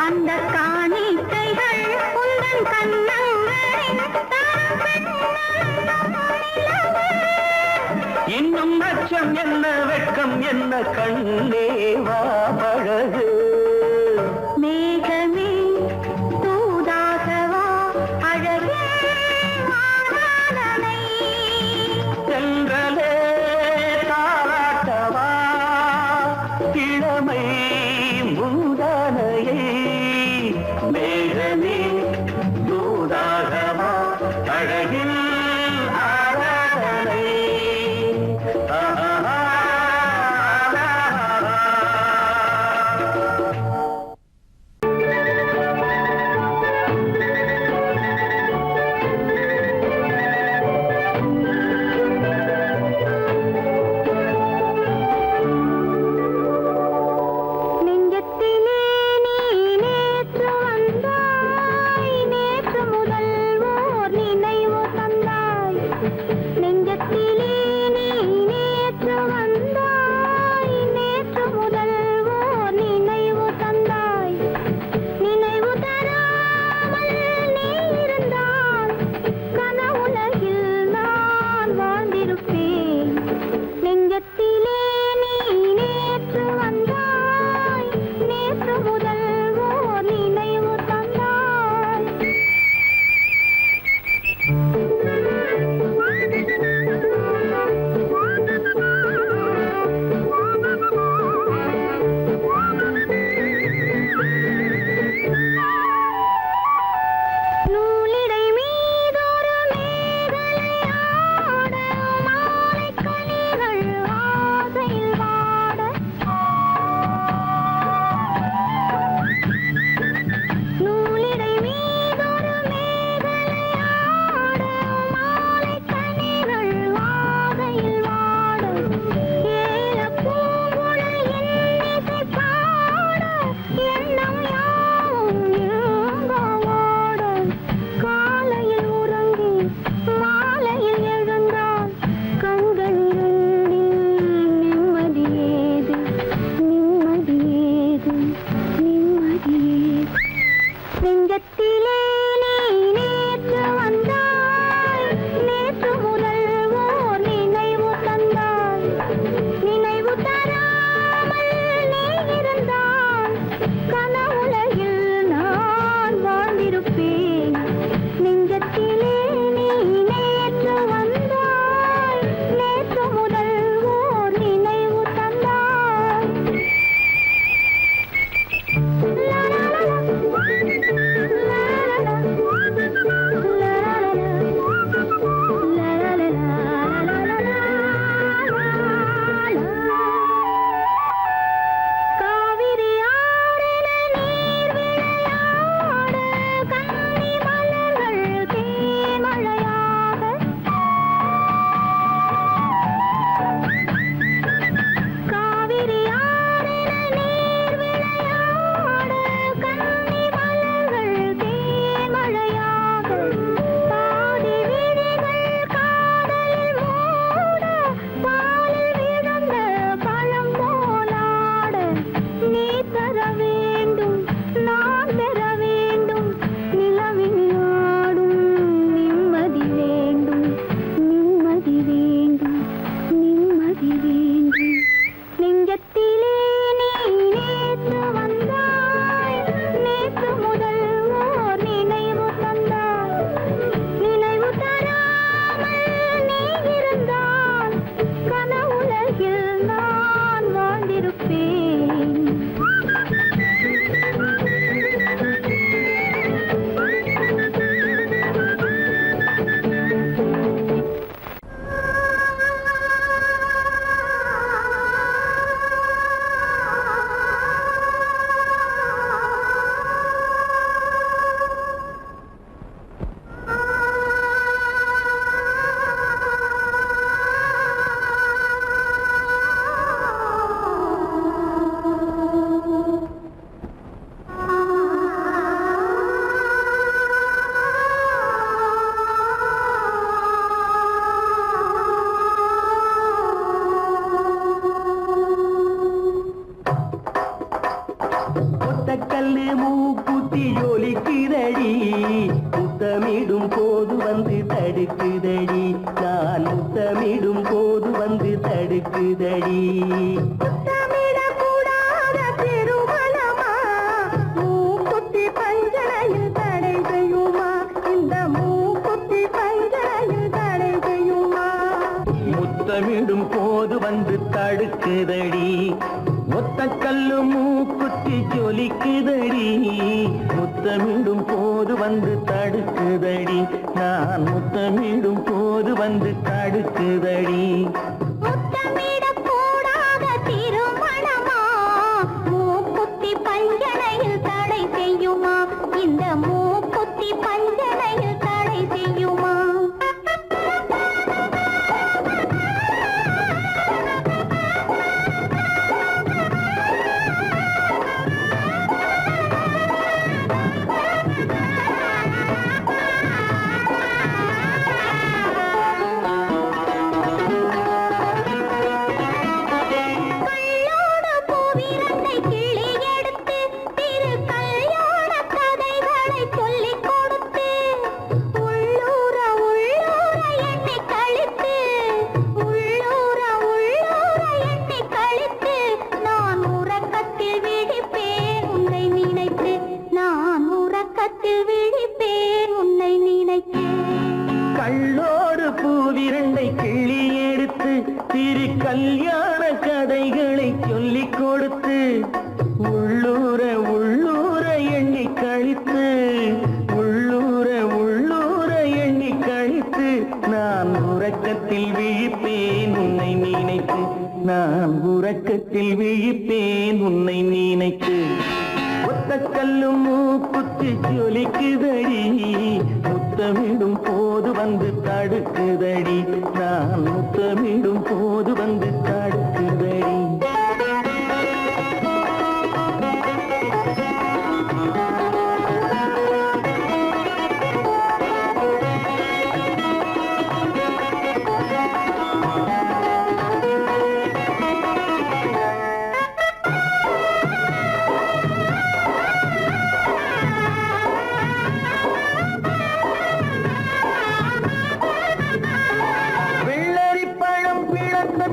அந்த காணிக்கைகள் உந்தன் கண்ணங்களின் இன்னும் அச்சம் என்ன வெட்கம் என்ன கண்ணேவா பழகு மேகமே தூதாகவா அழகே ஆராதனை சென்றலே தாராட்டவா இளமை முந்தானையை மேகமே தூதாகவா அழகில் ஆராதனை ஆஹா தடுக்குதடி நான் முத்தமிடும் போது வந்து தடுக்குதடி முத்தமிடக்கூடாத திருமணமா மூக்குத்தி பஞ்சனையில் தடை செய்யுமா இந்த மூக்குத்தி பஞ்சனையில் தடை செய்யுமா முத்தமிடும் போது வந்து தடுக்குதடி ஒத்த கல்லு மூக்குத்தி ஜொலிக்குதடி முத்தமிடும் போது வந்து தடுக்குதடி நான் முத்தமிடும் போது வந்து தடுக்குதடி முத்தமிடக்கூடாத திருமணமா மூக்குத்தி பஞ்சனையில் தடை செய்யுமா இந்த மூக்குத்தி பஞ்சனையில் தடை செய்யுமா கள்ளோடு பூவிரண்டை கிள்ளி எடுத்து திரு கல்யாண கதைகளை சொல்லிக் கொடுத்து உள்ளூர உள்ளூர எண்ணி கழித்து உள்ளூர உள்ளூர எண்ணி கழித்து நான் உறக்கத்தில் விழிப்பேன் உன்னை நினைத்து நான் உறக்கத்தில் விழிப்பேன் உன்னை நினைத்து ஒத்த கல்லு மூக்குத்தி ஜொலிக்குதடி முத்தமிடும் போது வந்து தடுக்குதடி நான் முத்தமிடும் போது வந்து தடுக்குதடி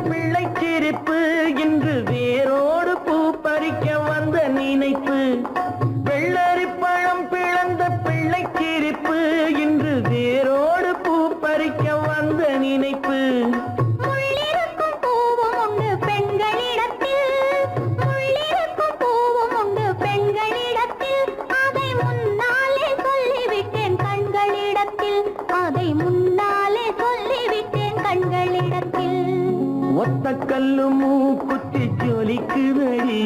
பிள்ளைச்சிரிப்பு இன்று வேரோடு பூ பறிக்க வந்த நினைப்பு வெள்ளரி பழம் பிளந்த பிள்ளைச்சிரிப்பு இன்று வேரோடு பூ பறிக்க வந்த நினைப்பு முள்ளிருக்கும் பூவும் உண்டு பெண்களிடத்தில் முள்ளிருக்கும் பூவும் உண்டு பெண்களிடத்தில் அதை முன்னாலே சொல்லிவிட்டேன் கண்களிடத்தில் அதை முன்னாலே சொல்லிவிட்டேன் கண்களிடத்தில் ஒத்த கல்லு மூக்குத்தி ஜொலிக்குதடி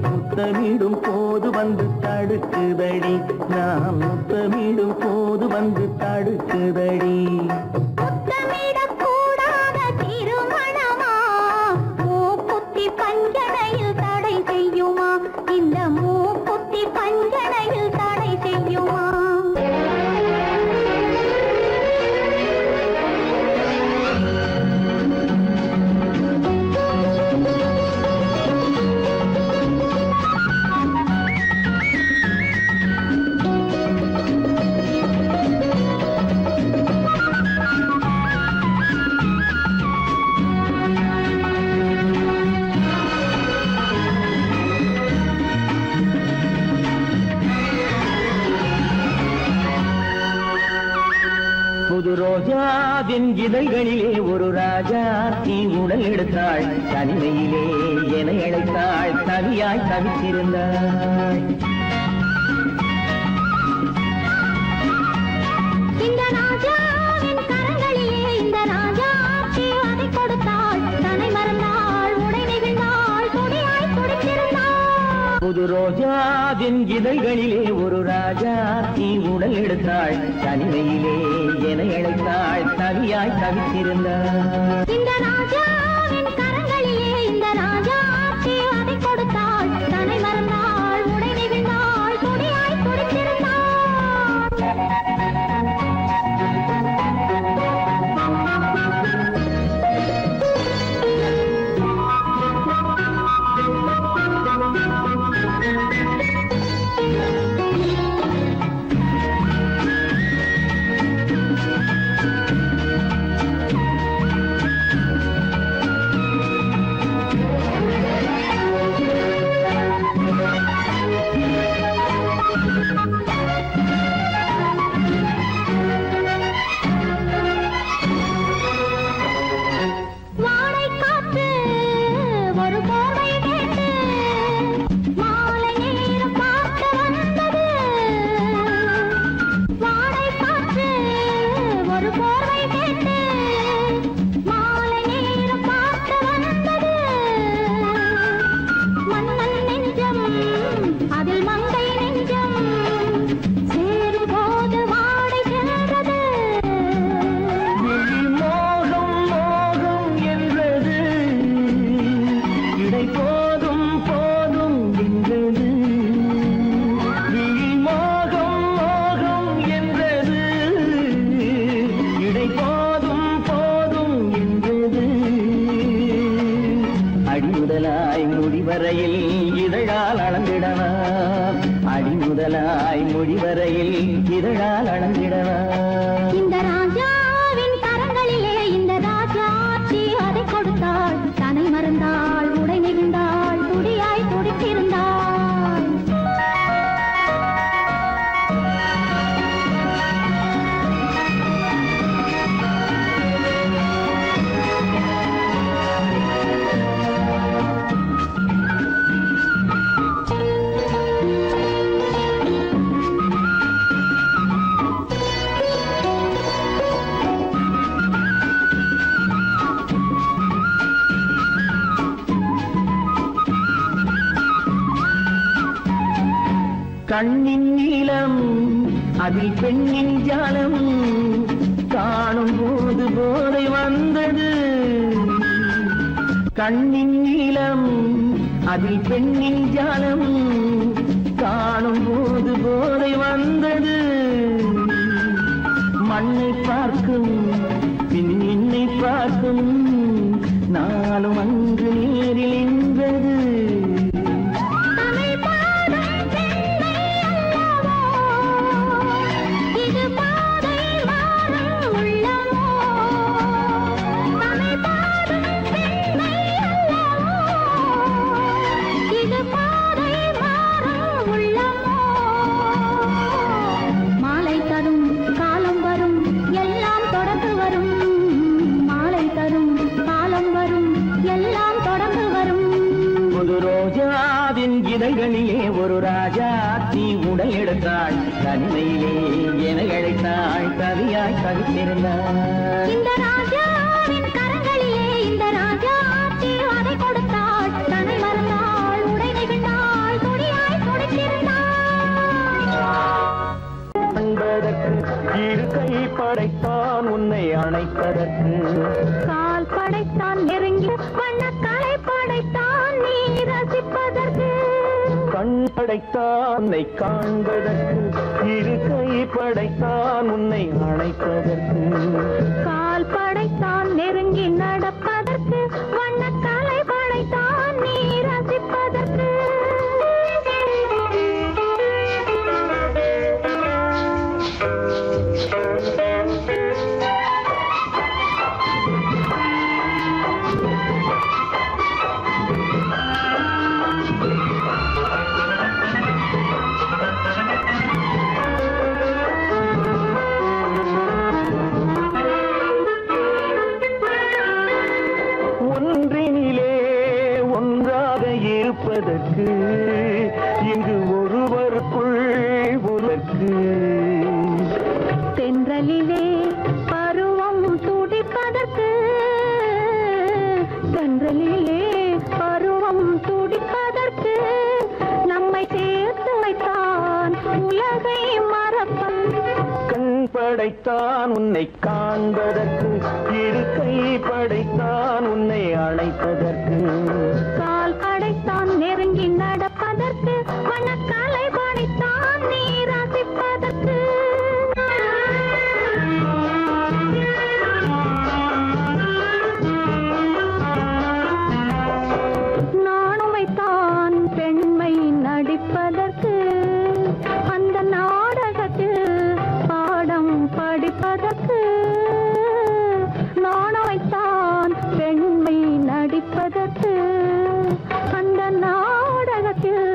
முத்தமிடும் போது வந்து தடுக்குதடி நான் முத்தமிடும் போது வந்து தடுக்குதடி முத்தமிடக்கூடாத திருமணமா மூக்குத்தி பஞ்சனையில் தடை செய்யுமா இந்த மூக்குத்தி பஞ்சனையில் தடை செய்யுமா புது ரோஜாவின் இதழ்களிலே ஒரு ராஜா தீ உடல் எடுத்தாள் தனிமையிலே என அழைத்தாள் தனியாய் தவித்திருந்தாள் இந்த ராஜாவின் கரங்களிலே இந்த ராஜா அதை கொடுத்தாள் தன்னை மறந்தாள் உடை நெகிழ்ந்தாள் துடியாய் துடித்திருந்தாள் புது ரோஜாவின் இதழ்களிலே ஒரு ராஜா தீ உடல் எடுத்தாள் தனிமையிலே என அழைத்தாள் தனியாய் தவித்திருந்தாள் இந்த ராஜாவின் கரங்களிலே இந்த ராஜா அதை கொடுத்தாள் தன்னை மறந்தாள் உடை நெகிழ்ந்தாள் துடியாய் துடித்திருந்தாள் முதலாய் முடிவரையில் இதழால் அளந்திடவா இந்த ராஜாவின் கரங்களிலே இந்த ராஜாச்சி அதை கொடுத்தாள் தன்னை மறந்தாள் உடை நெகிழ்ந்தாள் துடியாய் துடித்திருந்தாள் கண்ணின் நீளம் அதில் பெண்ணின் ஜாலம் காணும் போது போதை வந்தது கண்ணின் நீளம் அதில் பெண்ணின் ஜாலம் காணும் போது போதை வந்தது மண்ணை பார்க்கும் பின் என்னை பார்க்கும் நாளும் அங்கு நேரில் நின்றது இதழ்களிலே ஒரு ராஜாத்தி உடை எடுத்தாள் தன்மையிலே என அழைத்தாள் கவியாய் கவித்திருந்தாள் இந்த ராஜாவின் கரங்களிலே இந்த ராஜாச்சி அதை கொடுத்தாள் தன்னை மறந்தாள் உடை நெகிழ்ந்தாள் துடியாய் துடித்திருந்தாள் அன்பதற்கு இரு கை படைத்தான் உன்னை அணைப்பதற்கு கால் படைத்தான் நெருங்கி வண்ணக்கலை படைத்தான் நீ ரசிப்பதற்கு கண் படைத்தான் உன்னை காண்பதற்கு இரு கை படைத்தான் உன்னை அணைப்பதற்கு கால் படைத்தான் நெருங்கி நடப்பதற்கு வண்ணக்கலை படைத்தான் நீ ரசிப்பதற்கு இருப்பதற்கு இங்கு ஒருவருக்குள் ஒருவருக்கு தென்றலிலே பருவம் துடிப்பதற்கு தென்றலிலே பருவம் துடிப்பதற்கு நம்மை சேர்த்து வைத்தான் உலகை மறப்பன் கண் படைத்தான் உன்னை காண்பதற்கு இரு கை படைத்தான் உன்னை அழைப்பதற்கு கால் படைத்தான் நெருங்கி நடப்பதற்கு வண்ணக்கலை படைத்தான் நீ ரசிப்பதற்கு நானும் வைத்தான் பெண்மை நடிப்பதற்கு அந்த நாடகத்தில் பாடம் படிப்பதற்கு நானும் வைத்தான் பெண்மை நடிப்பதற்கு அந்த நாடகத்தில்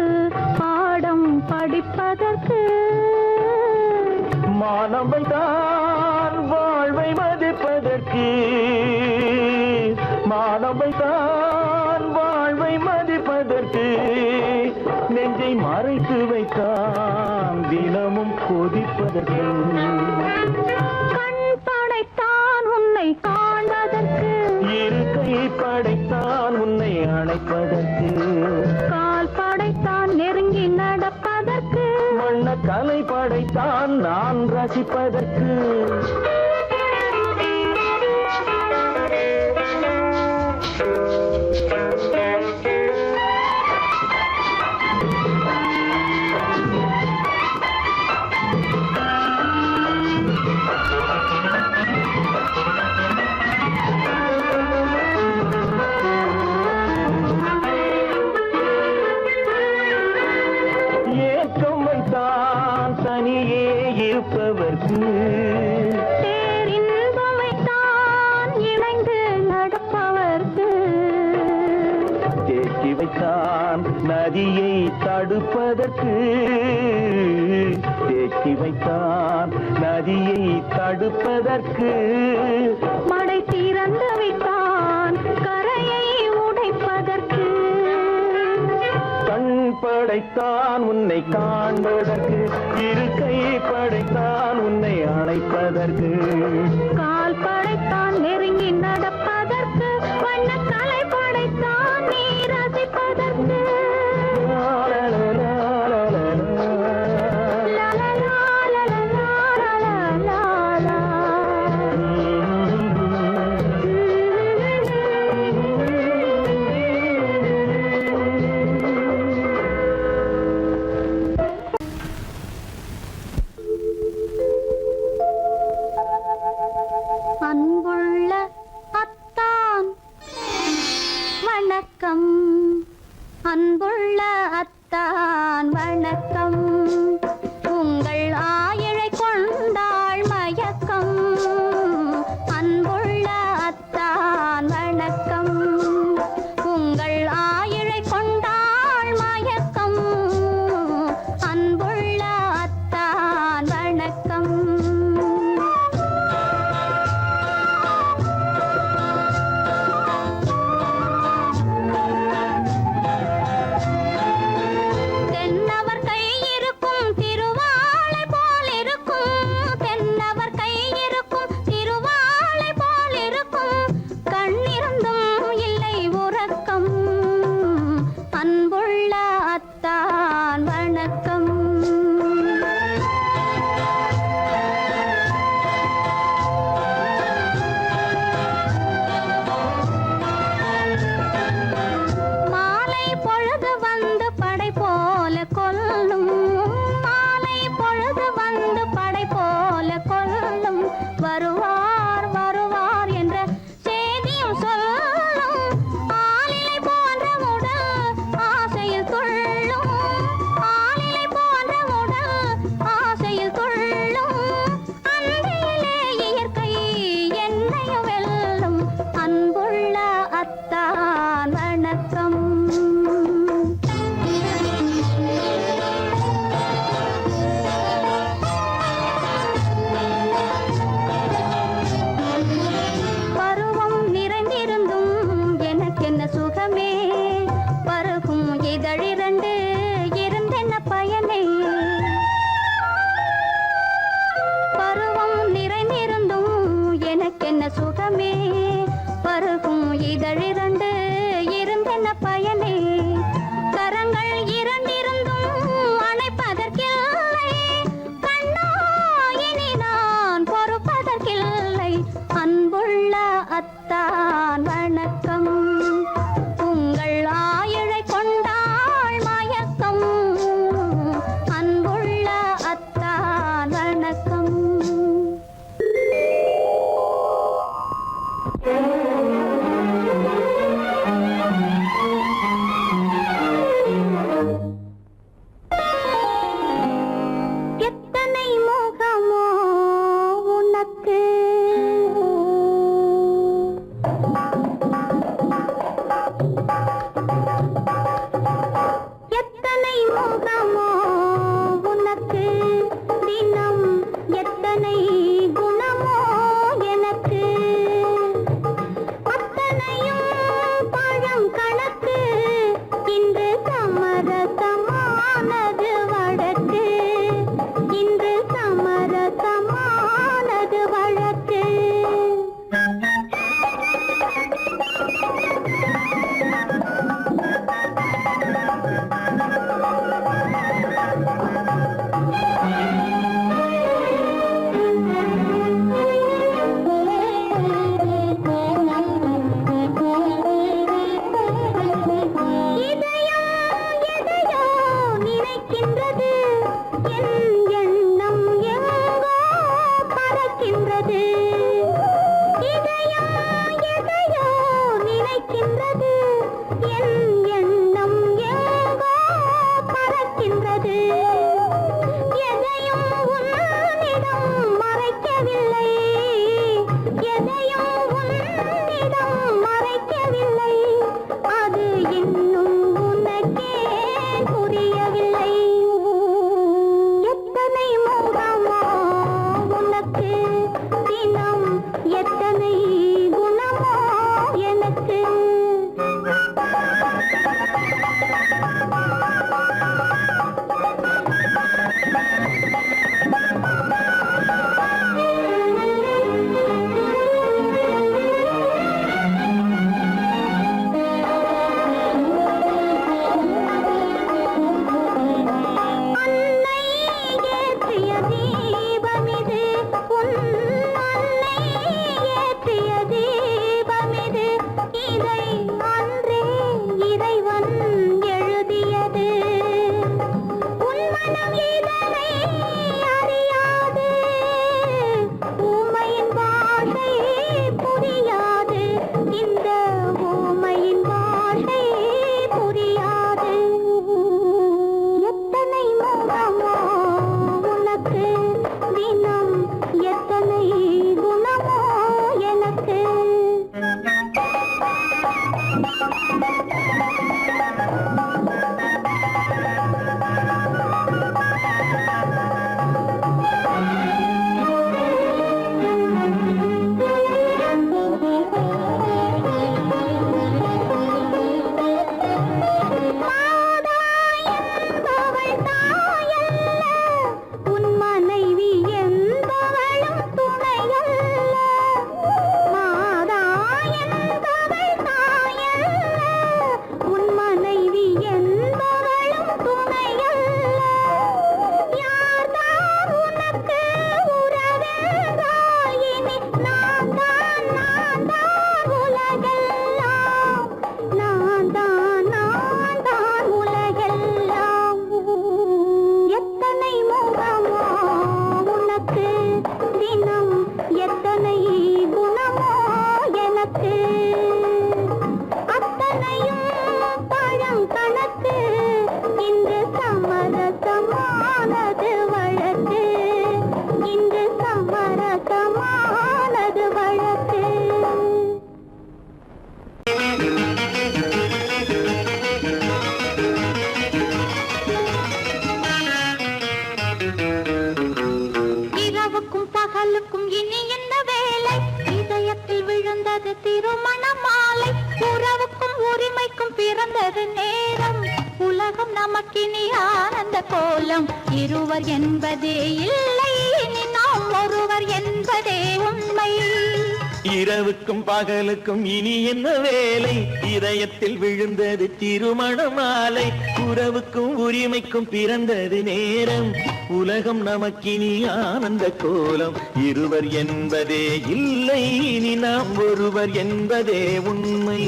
பாடம் படிப்பதற்கு மானவை தான் வாழ்வை மதிப்பதற்கு மானவை தான் வாழ்வை மதிப்பதற்கு நெஞ்சை மறைத்து வைத்தான் தினமும் கொதிப்பதற்கு கண் படைத்தான் உன்னை காண்பதற்கு இரு கை படைத்தான் உன்னை அணைப்பதற்கு கால் படைத்தான் நெருங்கி நடப்பதற்கு வண்ண கலை படைத்தான் நான் ரசிப்பதற்கு ஏக்கம் வைத்தான் தடுப்பதற்கு தேக்கி வைத்தான் நதியை தடுப்பதற்கு மடை திறந்து விட்டான் கரையை உடைப்பதற்கு கண் படைத்தான் உன்னை காண்பதற்கு இரு கை படைத்தான் உன்னை அணைப்பதற்கு கால் படைத்தான் நெருங்கி நடப்பதற்கு வண்ணக்கலை படைத்தான் நீ ரசிப்பதற்கு அன்புள்ள அத்தான் வணக்கம் அன்புள்ள அத்தான் வணக்கம் உங்கள் ஆயிழை கொண்டாள் மயக்கம் அன்புள்ள அத்தான் வணக்கம் உங்கள் ஆயிழை கொண்டாள் மயக்கம் அன்புள்ள அத்தான் வணக்கம் தென்னவர் கை இருக்கும் திருவாளை போல் இருக்கும் தென்னவர் கை இருக்கும் திருவாளை போல் இருக்கும் கண்ணிருந்தும் இல்லை உறக்கம் அன்புள்ள அத்தான் வணக்கம் மாலை பொழுது வந்து படை போல கொல்லும் மாலை பொழுது வந்து படை போல கொல்லும் வருவார் வருவார் என்ற செய்தியும் சொல்லும் ஆளிலை போன்ற உடல் ஆசையில் துள்ளும் ஆளிலை போன்ற உடல் ஆசையில் துள்ளும் அன்றையிலே இயற்கை என்னையும் வெல்லும் அன்புள்ள அத்தான் வணக்கம் பருவம் நிறைந்திருந்தும் எனக்கென்ன சுகமே பருகும் இதழிரண்டு இருந்தென்ன பயனே பருவம் நிறைந்திருந்தும் எனக்கென்ன சுகமே பருகும் இதழிரண்டு இருந்தென்ன பயனே கரங்கள் இரண்டிருந்தும் அணைப்பதற்கில்லை கண்ணா இனி நான் பொறுப்பதற்கில்லை அன்புள்ள அத்தான் வணக்கம் உங்கள் ஆயிழை கொண்டாள் மயக்கம் அன்புள்ள அத்தான் வணக்கம் எத்தனை முகமோ உனக்கு வழக்கு அத்தனையும் பழம் கணக்கு இன்று சமரசமானது வழக்கு இன்று சமரசமானது வழக்கு இரவுக்கும் பகலுக்கும் இனி என்ன வேலை இதயத்தில் விழுந்தது திருமண மாலை உறவுக்கும் உரிமைக்கும் பிறந்தது நேரம் உலகம் நமக்கினி ஆனந்த கோலம் இருவர் என்பதே இல்லை இனி நாம் ஒருவர் என்பதே உண்மை இரவுக்கும் பகலுக்கும் இனி என்ன வேலை இதயத்தில் விழுந்தது திருமண மாலை உறவுக்கும் உரிமைக்கும் பிறந்தது நேரம் உலகம் நமக்கினி ஆனந்த கோலம் இருவர் என்பதே இல்லை இனி நாம் ஒருவர் என்பதே உண்மை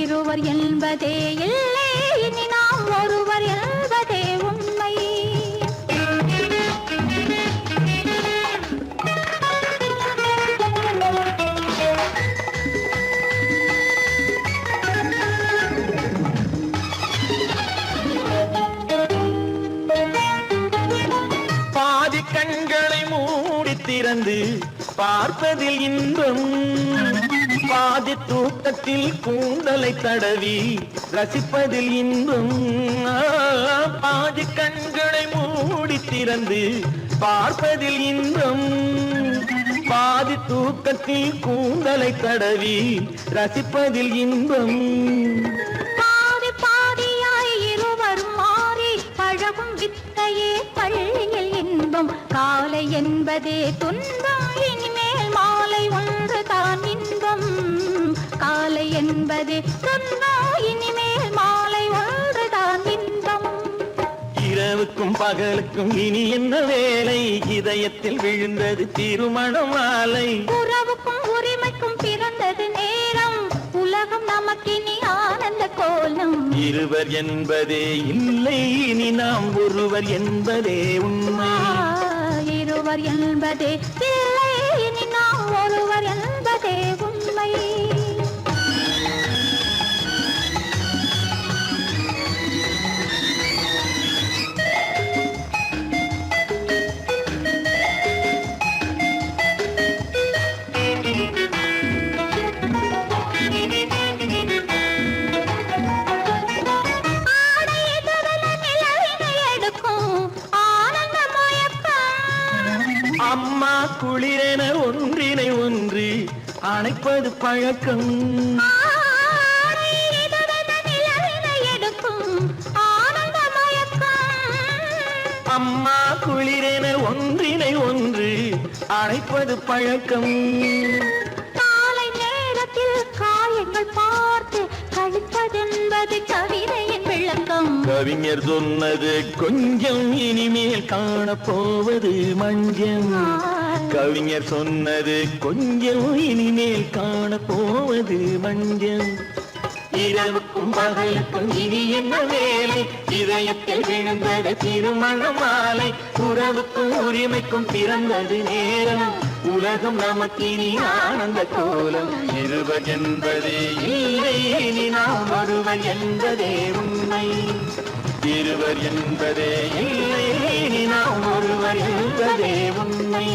இருவர் என்பதே இல்லை இனி நாம் ஒருவர் என்பதே உண்மை பாதி கண்களை மூடி திறந்து பார்ப்பதில் இன்பம் பாதி தூக்கத்தில் கூந்தலை தடவி ரசிப்பதில் இன்பம் பாதி கண்களை மூடி திறந்து பார்ப்பதில் இன்பம் பாதி தூக்கத்தில் கூந்தலை தடவி ரசிப்பதில் இன்பம் பாதி பாதியாய் இருவர் மாறி பழகும் வித்தையே பள்ளியில் இன்பம் காலை என்பதே துன்பம் இனிமேல் மாலை ஒன்று தான் இன்பம் காலை என்பதே துன்பம் இனிமேல் மாலை ஒன்று தான் இன்பம் இரவுக்கும் பகலுக்கும் இனி என்ன வேலை இதயத்தில் விழுந்தது திருமண மாலை உறவுக்கும் உரிமைக்கும் பிறந்தது நேரம் உலகம் நமக்கினி ஆனந்த கோலம் இருவர் என்பதே இல்லை இனி நாம் ஒருவர் என்பதே உண்மை இருவர் என்பதே இல்லை இனி நாம் ஒருவர் என்பதே உண்மை அம்மா குளிரென ஒன்றினை ஒன்று அணைப்பது பழக்கம் அம்மா குளிரென ஒன்றினை ஒன்று அணைப்பது பழக்கம் காலை நேரத்தில் காயங்கள் பார்த்து கழிப்பதென்பது கவிதையின் விளக்கம் கவிஞர் சொன்னது கொஞ்சம் இனிமேல் காணப்போவது மஞ்சம் கவிஞர் சொன்னது கொஞ்சம் இனிமேல் காணப்போவது மஞ்சம் இரவுக்கும் பகலுக்கும் இனி என்ன வேலை இதயத்தில் விழுந்தது திருமண மாலை உறவுக்கும் உரிமைக்கும் பிறந்தது நேரம் உலகம் நமக்கினி ஆனந்த கோலம் இருவர் என்பதே இல்லை இனி நாம் ஒருவர் என்பதே உண்மை இருவர் என்பதே இல்லை இனி நாம் ஒருவர் என்பதே உண்மை